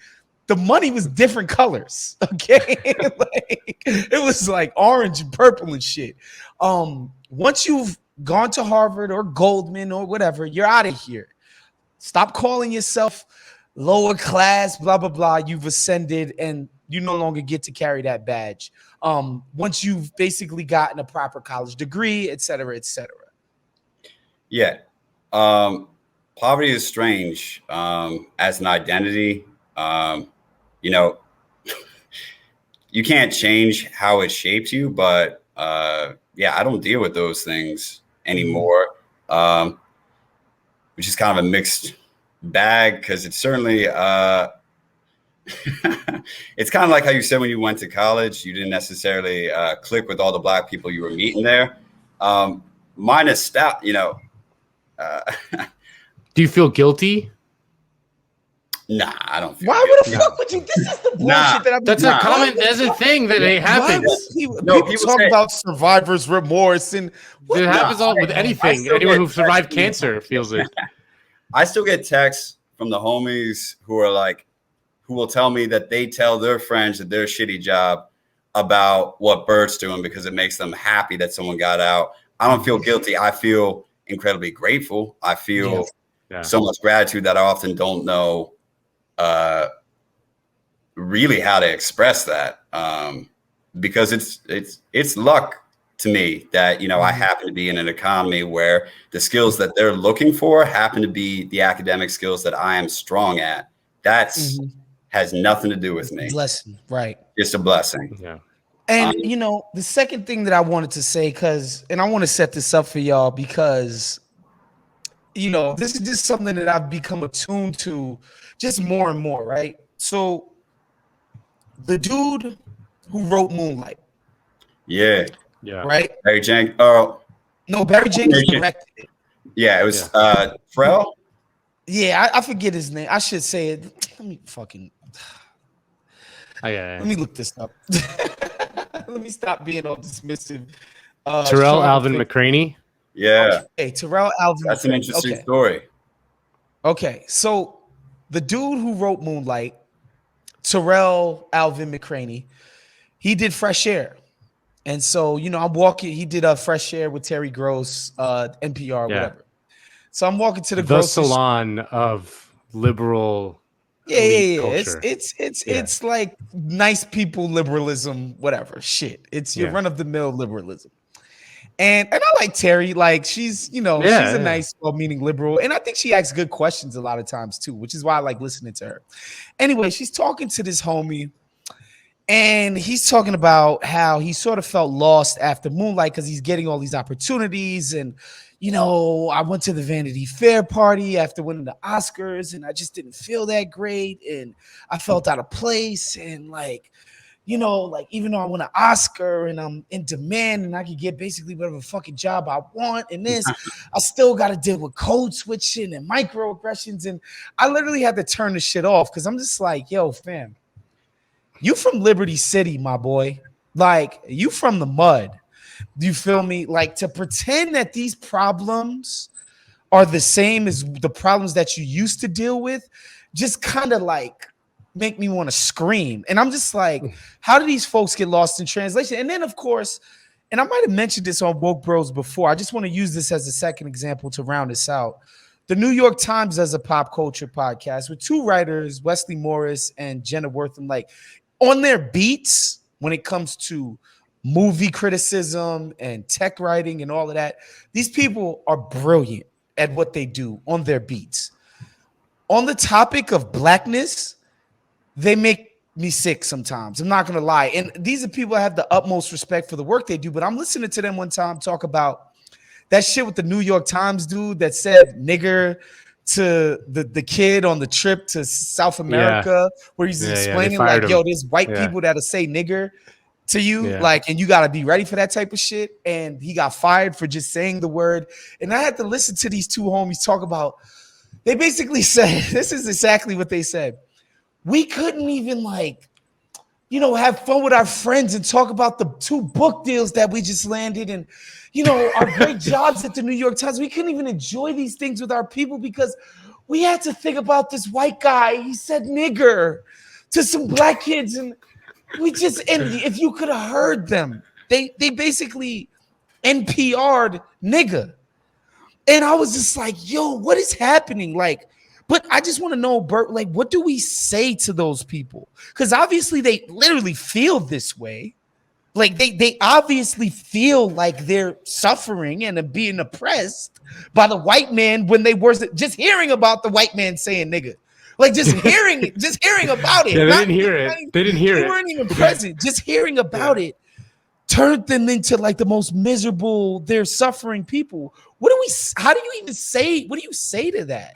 the money was different colors. Okay, it was like orange and purple and shit. Once you've gone to Harvard or Goldman or whatever, you're out of here. Stop calling yourself lower class, blah, blah, blah. You've ascended and you no longer get to carry that badge. Once you've basically gotten a proper college degree, et cetera, et cetera. Yeah. Poverty is strange as an identity. You can't change how it shaped you, but I don't deal with those things anymore, which is kind of a mixed bag because it's certainly it's kind of like how you said when you went to college, you didn't necessarily click with all the black people you were meeting there. Mine is stout, Do you feel guilty? Nah, I don't feel Why would I fuck with you? This is the bullshit that I'm That's a common, that's a thing that happens. People talk about survivor's remorse and it happens all with anything. Anyone who survived cancer feels it. I still get texts from the homies who will tell me that they tell their friends at their shitty job about what Bert's doing because it makes them happy that someone got out. I don't feel guilty. I feel incredibly grateful. I feel so much gratitude that I often don't know really how to express that because it's luck to me that I happen to be in an economy where the skills that they're looking for happen to be the academic skills that I am strong at. That's has nothing to do with me. Blessing, right? Just a blessing. Yeah. And the second thing that I wanted to say, and I want to set this up for y'all because this is just something that I've become attuned to just more and more, right? So the dude who wrote Moonlight. Yeah. Right? Barry Jenkins. No, Barry Jenkins directed it. Yeah, it was Pharrell. Yeah, I forget his name. I should say it. Let me fucking let me look this up. Let me stop being all dismissive. Terrell Alvin McCraney. Yeah. Hey, Terrell Alvin. That's an interesting story. Okay, so the dude who wrote Moonlight, Terrell Alvin McCraney, he did Fresh Air. And so, I'm walking, he did a Fresh Air with Terry Gross, NPR, whatever. So I'm walking to the salon of liberal elite Yeah. culture. It's like nice people liberalism, whatever shit. It's your run of the mill liberalism. And I like Terry. Like she's a nice, well-meaning liberal, and I think she asks good questions a lot of times too, which is why I like listening to her. Anyway, she's talking to this homie, and he's talking about how he sort of felt lost after Moonlight because he's getting all these opportunities. And, I went to the Vanity Fair party after winning the Oscars, and I just didn't feel that great. And I felt out of place. And even though I won an Oscar and I'm in demand and I can get basically whatever fucking job I want and this, I still got to deal with code switching and microaggressions. And I literally had to turn the shit off because I'm just like, yo, fam, you from Liberty City, my boy. Like, you from the mud. Do you feel me? Like, to pretend that these problems are the same as the problems that you used to deal with just kind of like make me want to scream. And I'm just like, how do these folks get lost in translation? And then, of course, and I might have mentioned this on Woke Bros before. I just want to use this as a second example to round this out. The New York Times does a pop culture podcast with two writers, Wesley Morris and Jenna Wortham, like on their beats when it comes to movie criticism and tech writing and all of that. These people are brilliant at what they do on their beats. On the topic of blackness, they make me sick sometimes. I'm not going to lie. And these are people I have the utmost respect for the work they do. But I'm listening to them one time talk about that shit with the New York Times dude that said nigger to the kid on the trip to South America, where he's explaining like, yo, there's white people that'll say nigger to you, like, and you got to be ready for that type of shit. And he got fired for just saying the word. And I had to listen to these two homies talk about, they basically said, this is exactly what they said. We couldn't even have fun with our friends and talk about the 2 book deals that we just landed and, our great jobs at the New York Times. We couldn't even enjoy these things with our people because we had to think about this white guy. He said nigger to some black kids. And if you could have heard them, they basically NPR'd nigga. And I was just like, yo, what is happening? Like, but I just want to know, Bert, like, what do we say to those people? Because obviously they literally feel this way. Like they obviously feel like they're suffering and being oppressed by the white man when they were just hearing about the white man saying nigga. Like just hearing about it. Yeah, they didn't hear it. They didn't hear it. They weren't even present. Just hearing about it turned them into like the most miserable, they're suffering people. What do you say to that?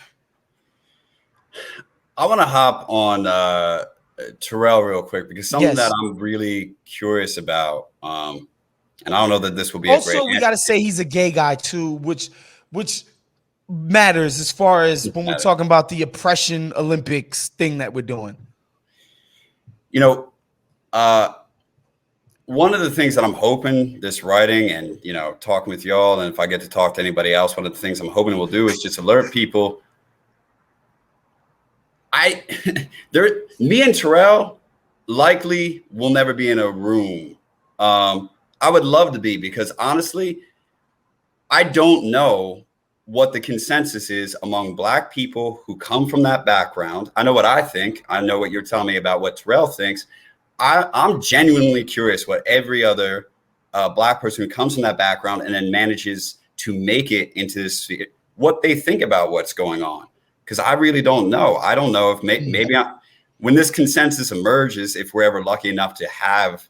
I want to hop on Terrell real quick because something that I'm really curious about, and I don't know that this will be also, we got to say he's a gay guy too, which matters as far as when we're talking about the oppression Olympics thing that we're doing. One of the things that I'm hoping this writing and, talking with y'all, and if I get to talk to anybody else, one of the things I'm hoping we'll do is just alert people. Me and Terrell likely will never be in a room. I would love to be, because honestly, I don't know what the consensus is among Black people who come from that background. I know what I think. I know what you're telling me about what Terrell thinks. I'm genuinely curious what every other Black person who comes from that background and then manages to make it into this sphere, what they think about what's going on. Because I really don't know. I don't know if maybe when this consensus emerges, if we're ever lucky enough to have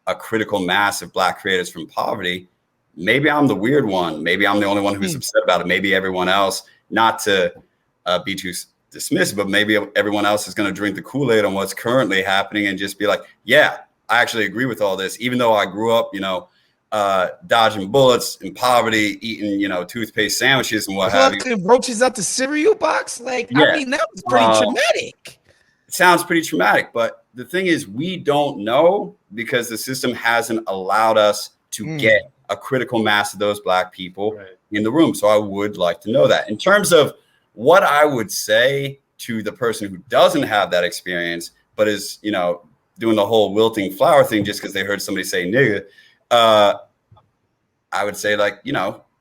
a critical mass of Black creators from poverty, maybe I'm the weird one. Maybe I'm the only one who's upset about it. Maybe everyone else, not to be too dismissive, but maybe everyone else is going to drink the Kool-Aid on what's currently happening and just be like, yeah, I actually agree with all this. Even though I grew up, dodging bullets in poverty, eating, toothpaste sandwiches and what have you. Roaches out the cereal box. I mean, that was pretty traumatic. It sounds pretty traumatic, but the thing is, we don't know because the system hasn't allowed us to get a critical mass of those Black people in the room. So I would like to know that. In terms of what I would say to the person who doesn't have that experience, but is, doing the whole wilting flower thing just because they heard somebody say nigga, I would say,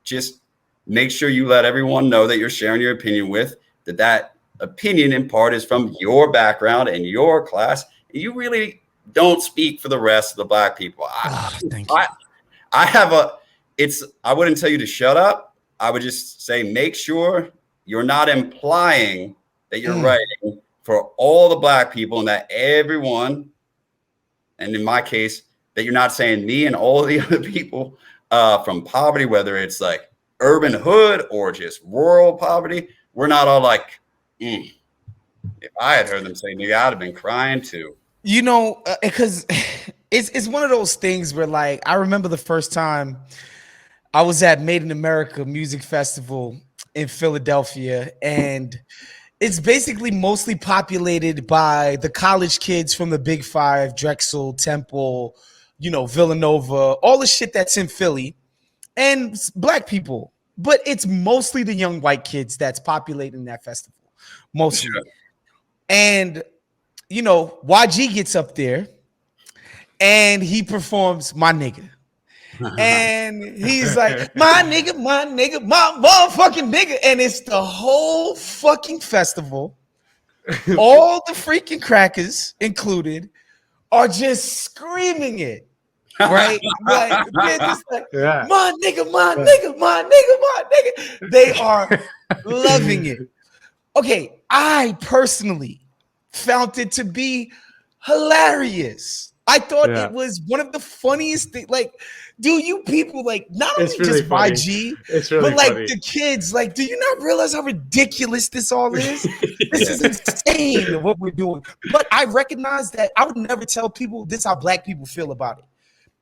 just make sure you let everyone know that you're sharing your opinion with, that opinion in part is from your background and your class. You really don't speak for the rest of the Black people. Thank you. I wouldn't tell you to shut up. I would just say, make sure you're not implying that you're writing for all the Black people and that everyone, and in my case, that you're not saying me and all the other people from poverty, whether it's like urban hood or just rural poverty, we're not all like, if I had heard them say nigga, I'd have been crying too. You know, because it's one of those things where, like, I remember the first time I was at Made in America Music Festival in Philadelphia, and it's basically mostly populated by the college kids from the Big Five, Drexel, Temple, you know, Villanova, all the shit that's in Philly, and Black people. But it's mostly the young white kids that's populating that festival, mostly. Sure. And, you know, YG gets up there and he performs My Nigga. And he's like, my nigga, my motherfucking nigga. And it's the whole fucking festival. All the freaking crackers included are just screaming it. Right? Like, they're just like, my nigga, my nigga, my nigga, my nigga. They are loving it. Okay, I personally found it to be hilarious. I thought it was one of the funniest things. Like, do you people, like, not only really just funny. YG, but like funny. The kids, like, do you not realize how ridiculous this all is? This is insane what we're doing. But I recognize that I would never tell people this is how Black people feel about it.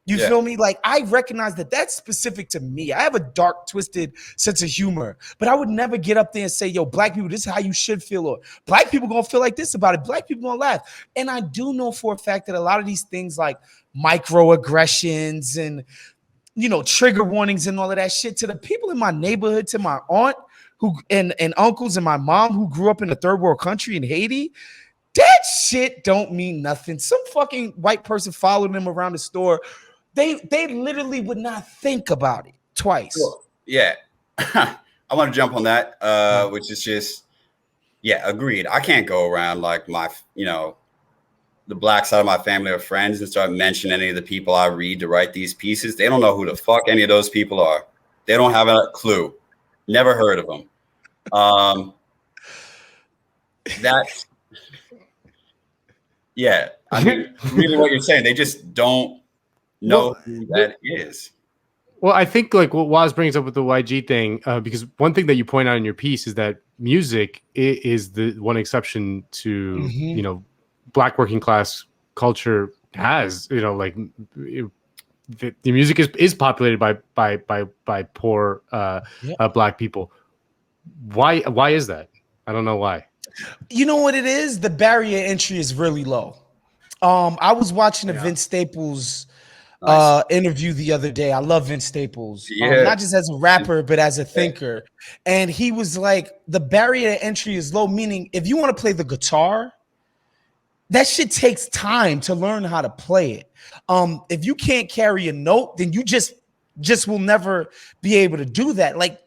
You feel me? Like, I recognize that that's specific to me. I have a dark, twisted sense of humor, but I would never get up there and say, yo, Black people, this is how you should feel, or Black people gonna feel like this about it. Black people gonna laugh. And I do know for a fact that a lot of these things like microaggressions and, you know, trigger warnings and all of that shit, to the people in my neighborhood, to my aunt who and uncles and my mom who grew up in a third world country in Haiti, that shit don't mean nothing. Some fucking white person followed them around the store. They literally would not think about it twice. Cool. Yeah. I want to jump on that, which is just, agreed. I can't go around like my, you know, the Black side of my family or friends and start mentioning any of the people I read to write these pieces. They don't know who the fuck any of those people are. They don't have a clue. Never heard of them. That's, I mean, really what you're saying. They just don't know who that is. Well, I think like what Woz brings up with the YG thing, because one thing that you point out in your piece is that music is the one exception to, you know, Black working class culture has, you know, like the music is populated by poor Black people. Why is that? I don't know why. You know what it is? The barrier entry is really low. I was watching a Vince Staples interview the other day. I love Vince Staples, not just as a rapper, but as a thinker. And he was like, the barrier to entry is low, meaning if you want to play the guitar, that shit takes time to learn how to play it. If you can't carry a note, then you just will never be able to do that. Like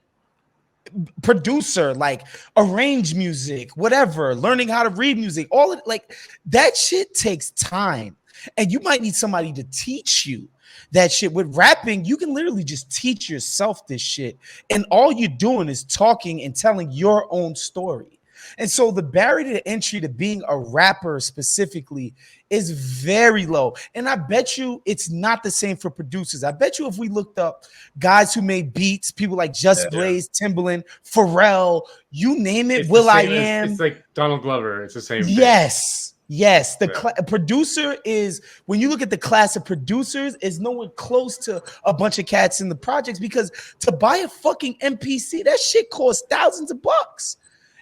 producer, like arrange music, whatever, learning how to read music, all of like that shit takes time. And you might need somebody to teach you that shit. With rapping, you can literally just teach yourself this shit. And all you're doing is talking and telling your own story. And so the barrier to entry to being a rapper specifically is very low. And I bet you it's not the same for producers. I bet you if we looked up guys who made beats, people like Just Blaze, Timbaland, Pharrell, you name it, Will.i.am. It's like Donald Glover. It's the same thing. Yes, the producer is, when you look at the class of producers, is nowhere close to a bunch of cats in the projects, because to buy a fucking MPC, that shit costs thousands of bucks.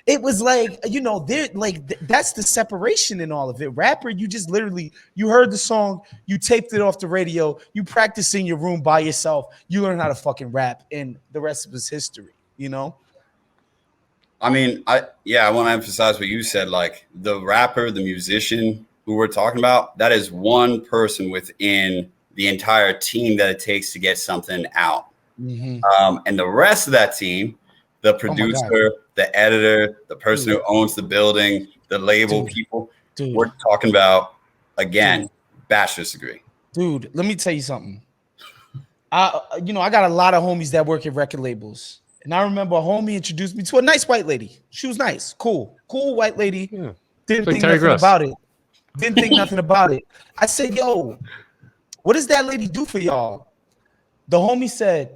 It was like, you know, that's the separation in all of it. Rapper, you just literally, you heard the song, you taped it off the radio, you practice in your room by yourself, you learn how to fucking rap, and the rest of it's history, you know? I mean, I want to emphasize what you said. Like the rapper, the musician who we're talking about, that is one person within the entire team that it takes to get something out. And the rest of that team, the Oh my God. producer, the editor, the person who owns the building, the label people. We're talking about, again, bachelor's degree. Dude, let me tell you something. I got a lot of homies that work at record labels. And I remember a homie introduced me to a nice white lady. She was nice, cool white lady. Yeah. Didn't Like think Terry nothing Gross. about it. Didn't think nothing about it. I said, yo, what does that lady do for y'all? The homie said,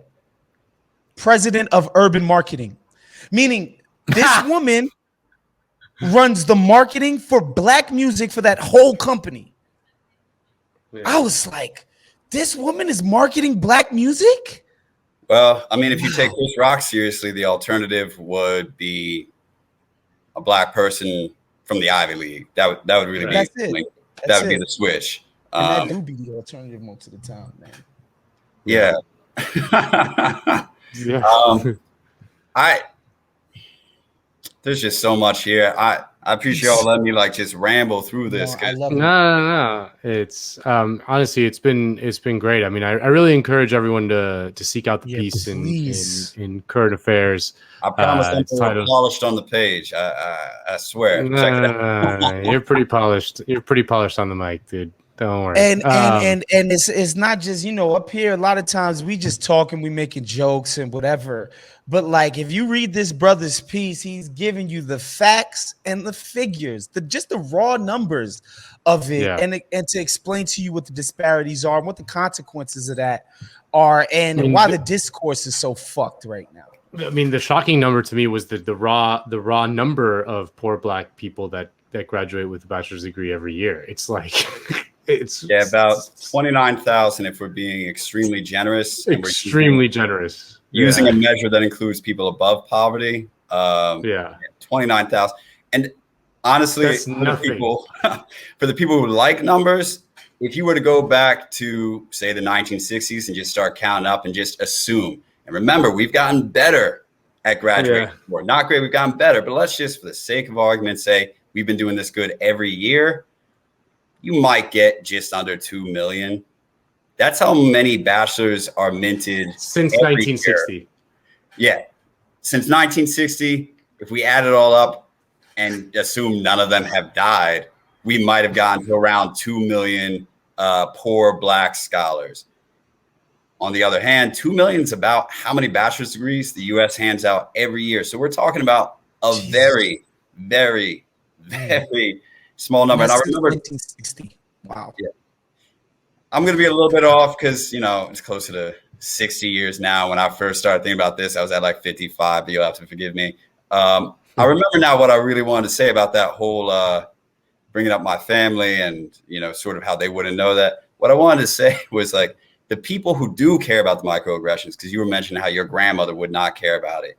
president of urban marketing. Meaning this woman runs the marketing for black music for that whole company. Yeah. I was like, this woman is marketing black music? Well, I mean, if you take Chris Rock seriously, the alternative would be a black person from the Ivy League. That would really be that would be the switch. And that do be the alternative most of the time, man. Yeah. Yeah. There's just so much here. I appreciate y'all letting me like just ramble through this. I love it. No. It's honestly, it's been great. I mean, I really encourage everyone to seek out the piece in current affairs. I promise I'm polished on the page. I swear. Check it out. You're pretty polished. You're pretty polished on the mic, dude. Don't worry. And it's not just, up here, a lot of times we just talking, we making jokes and whatever. But like if you read this brother's piece, he's giving you the facts and the figures, just the raw numbers of it, and to explain to you what the disparities are and what the consequences of that are, and why the discourse is so fucked right now. I mean, the shocking number to me was the raw number of poor black people that graduate with a bachelor's degree every year. It's like it's about 29,000 if we're being extremely generous. Extremely generous. Using a measure that includes people above poverty. 29,000. And honestly, for the people who like numbers, if you were to go back to say the 1960s and just start counting up and just assume, and remember, we've gotten better at graduating. We're not great, we've gotten better, but let's just, for the sake of argument, say we've been doing this good every year. You might get just under 2 million. That's how many bachelors are minted since 1960. Yeah. Since 1960, if we add it all up and assume none of them have died, we might have gotten to around 2 million poor black scholars. On the other hand, 2 million is about how many bachelor's degrees the U.S. hands out every year. So we're talking about a very, very, very small number. And I remember 1960. Wow. Yeah. I'm going to be a little bit off because, it's closer to 60 years now. When I first started thinking about this, I was at like 55, but you'll have to forgive me. I remember now what I really wanted to say about that whole bringing up my family and, sort of how they wouldn't know that. What I wanted to say was like the people who do care about the microaggressions, because you were mentioning how your grandmother would not care about it.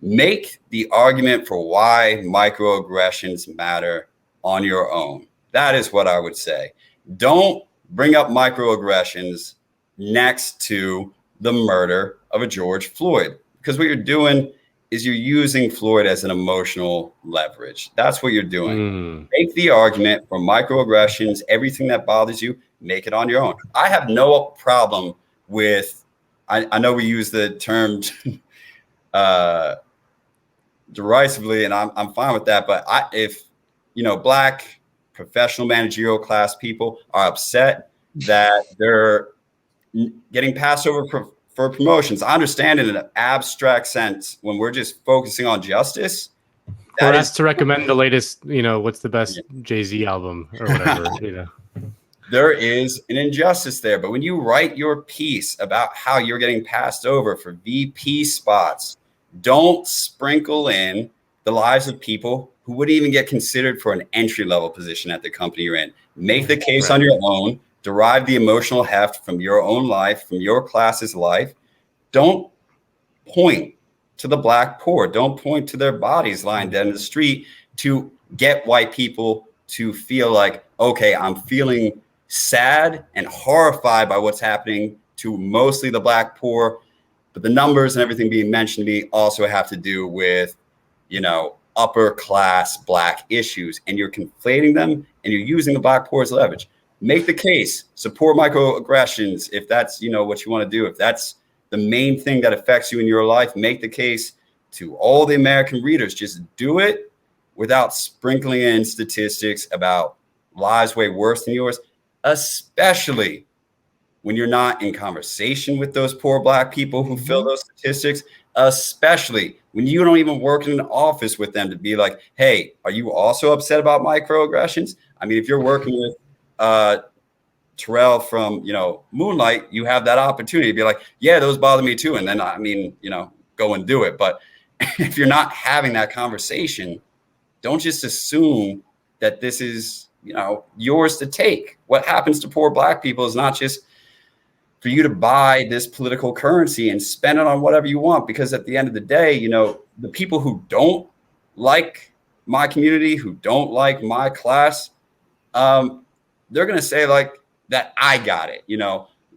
Make the argument for why microaggressions matter on your own. That is what I would say. Don't bring up microaggressions next to the murder of a George Floyd, because what you're doing is you're using Floyd as an emotional leverage. That's what you're doing. Make the argument for microaggressions, everything that bothers you, make it on your own. I have no problem with, I know we use the term derisively, and I'm fine with that, but if black professional managerial class people are upset that they're getting passed over for promotions. I understand in an abstract sense when we're just focusing on justice. Or asked to recommend the latest, what's the best Jay-Z album or whatever, There is an injustice there. But when you write your piece about how you're getting passed over for VP spots, don't sprinkle in the lives of people who wouldn't even get considered for an entry-level position at the company you're in. Make the case on your own. Derive the emotional heft from your own life, from your class's life. Don't point to the black poor. Don't point to their bodies lying dead in the street to get white people to feel like, okay, I'm feeling sad and horrified by what's happening to mostly the black poor. But the numbers and everything being mentioned to me also have to do with, upper class black issues. And you're conflating them and you're using the black poor as leverage. Make the case, support microaggressions. If that's, what you want to do, if that's the main thing that affects you in your life, make the case to all the American readers, just do it without sprinkling in statistics about lives way worse than yours, especially when you're not in conversation with those poor Black people who fill those statistics, especially when you don't even work in an office with them to be like, hey, are you also upset about microaggressions? I mean, if you're working with Terrell from, Moonlight, you have that opportunity to be like, yeah, those bother me too. And then, go and do it. But if you're not having that conversation, don't just assume that this is, yours to take. What happens to poor Black people is not just for you to buy this political currency and spend it on whatever you want. Because at the end of the day, the people who don't like my community, who don't like my class, they're going to say like that I got it.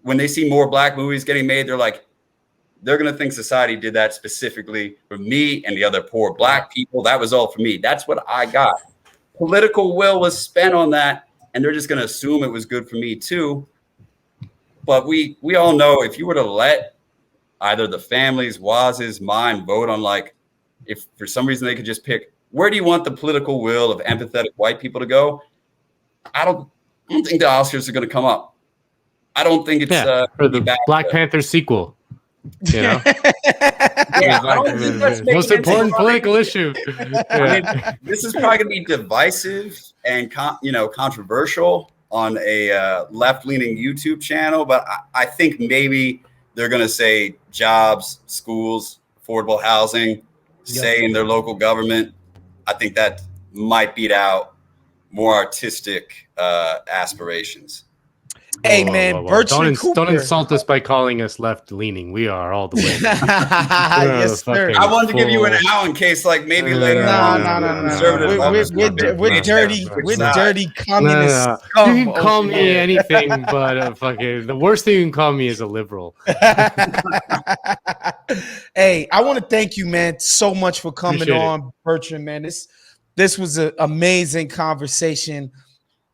When they see more Black movies getting made, they're going to think society did that specifically for me and the other poor Black people. That was all for me. That's what I got. Political will was spent on that, and they're just going to assume it was good for me too. But we all know if you were to let either the families, Woz's, mine vote on like, if for some reason they could just pick, where do you want the political will of empathetic white people to go? I don't think the Oscars are going to come up. I don't think it's for the Black Panther sequel. Yeah, I don't think that's most important political issue. I mean, this is probably going to be divisive and controversial on a left-leaning YouTube channel, but I think maybe they're going to say jobs, schools, affordable housing, say in their local government. I think that might beat out more artistic aspirations. Hey, man, Bertrand Cooper. Don't insult us by calling us left-leaning. We are all the way. Yes, sir. I wanted to give you an out in case, like, maybe later on. We're dirty communists. You can call me anything, but fucking the worst thing you can call me is a liberal. Hey, I want to thank you, man, so much for coming on, Bertrand, man. This was an amazing conversation.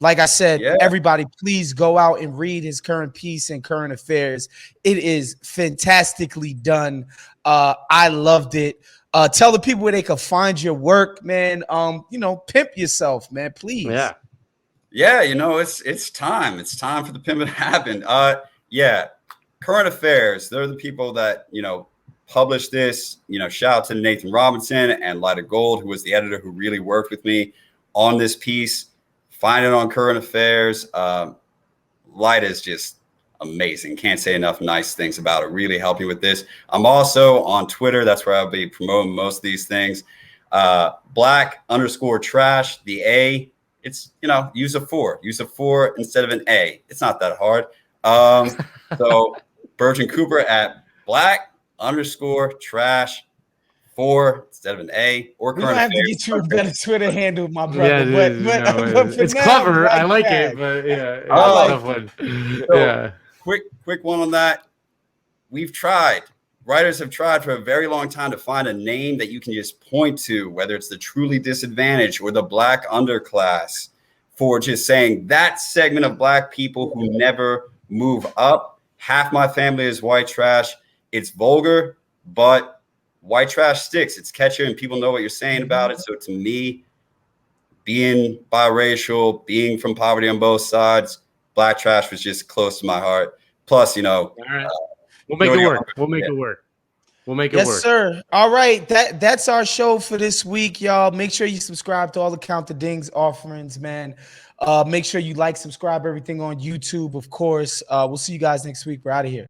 Like I said, everybody, please go out and read his current piece in Current Affairs. It is fantastically done. I loved it. Tell the people where they can find your work, man. Pimp yourself, man, please. Yeah, it's time. It's time for the pimping to happen. Current Affairs, they're the people that, published this. Shout out to Nathan Robinson and Light of Gold, who was the editor who really worked with me on this piece. Find it on Current Affairs. Light is just amazing. Can't say enough nice things about it. Really help you with this. I'm also on Twitter. That's where I'll be promoting most of these things. Black_trash. The A, it's, use a 4. Use a 4 instead of an A. It's not that hard. So Bertrand Cooper at Black_trash. 4 instead of an A, or Current Affairs. We have to get you a better Twitter handle, my brother. But it's clever. I like it, but it's a tough one. So, quick one on that. We've tried. Writers have tried for a very long time to find a name that you can just point to, whether it's the truly disadvantaged or the Black underclass, for just saying that segment of Black people who never move up. Half my family is white trash. It's vulgar, but white trash sticks. It's catchy and people know what you're saying about it. So to me, being biracial, being from poverty on both sides, Black trash was just close to my heart. Plus, all right. We'll make it work. We'll make it work. Yes, sir. All right. That's our show for this week, y'all. Make sure you subscribe to all the Count the Dings offerings, man. Make sure you like, subscribe, everything on YouTube, of course. We'll see you guys next week. We're out of here.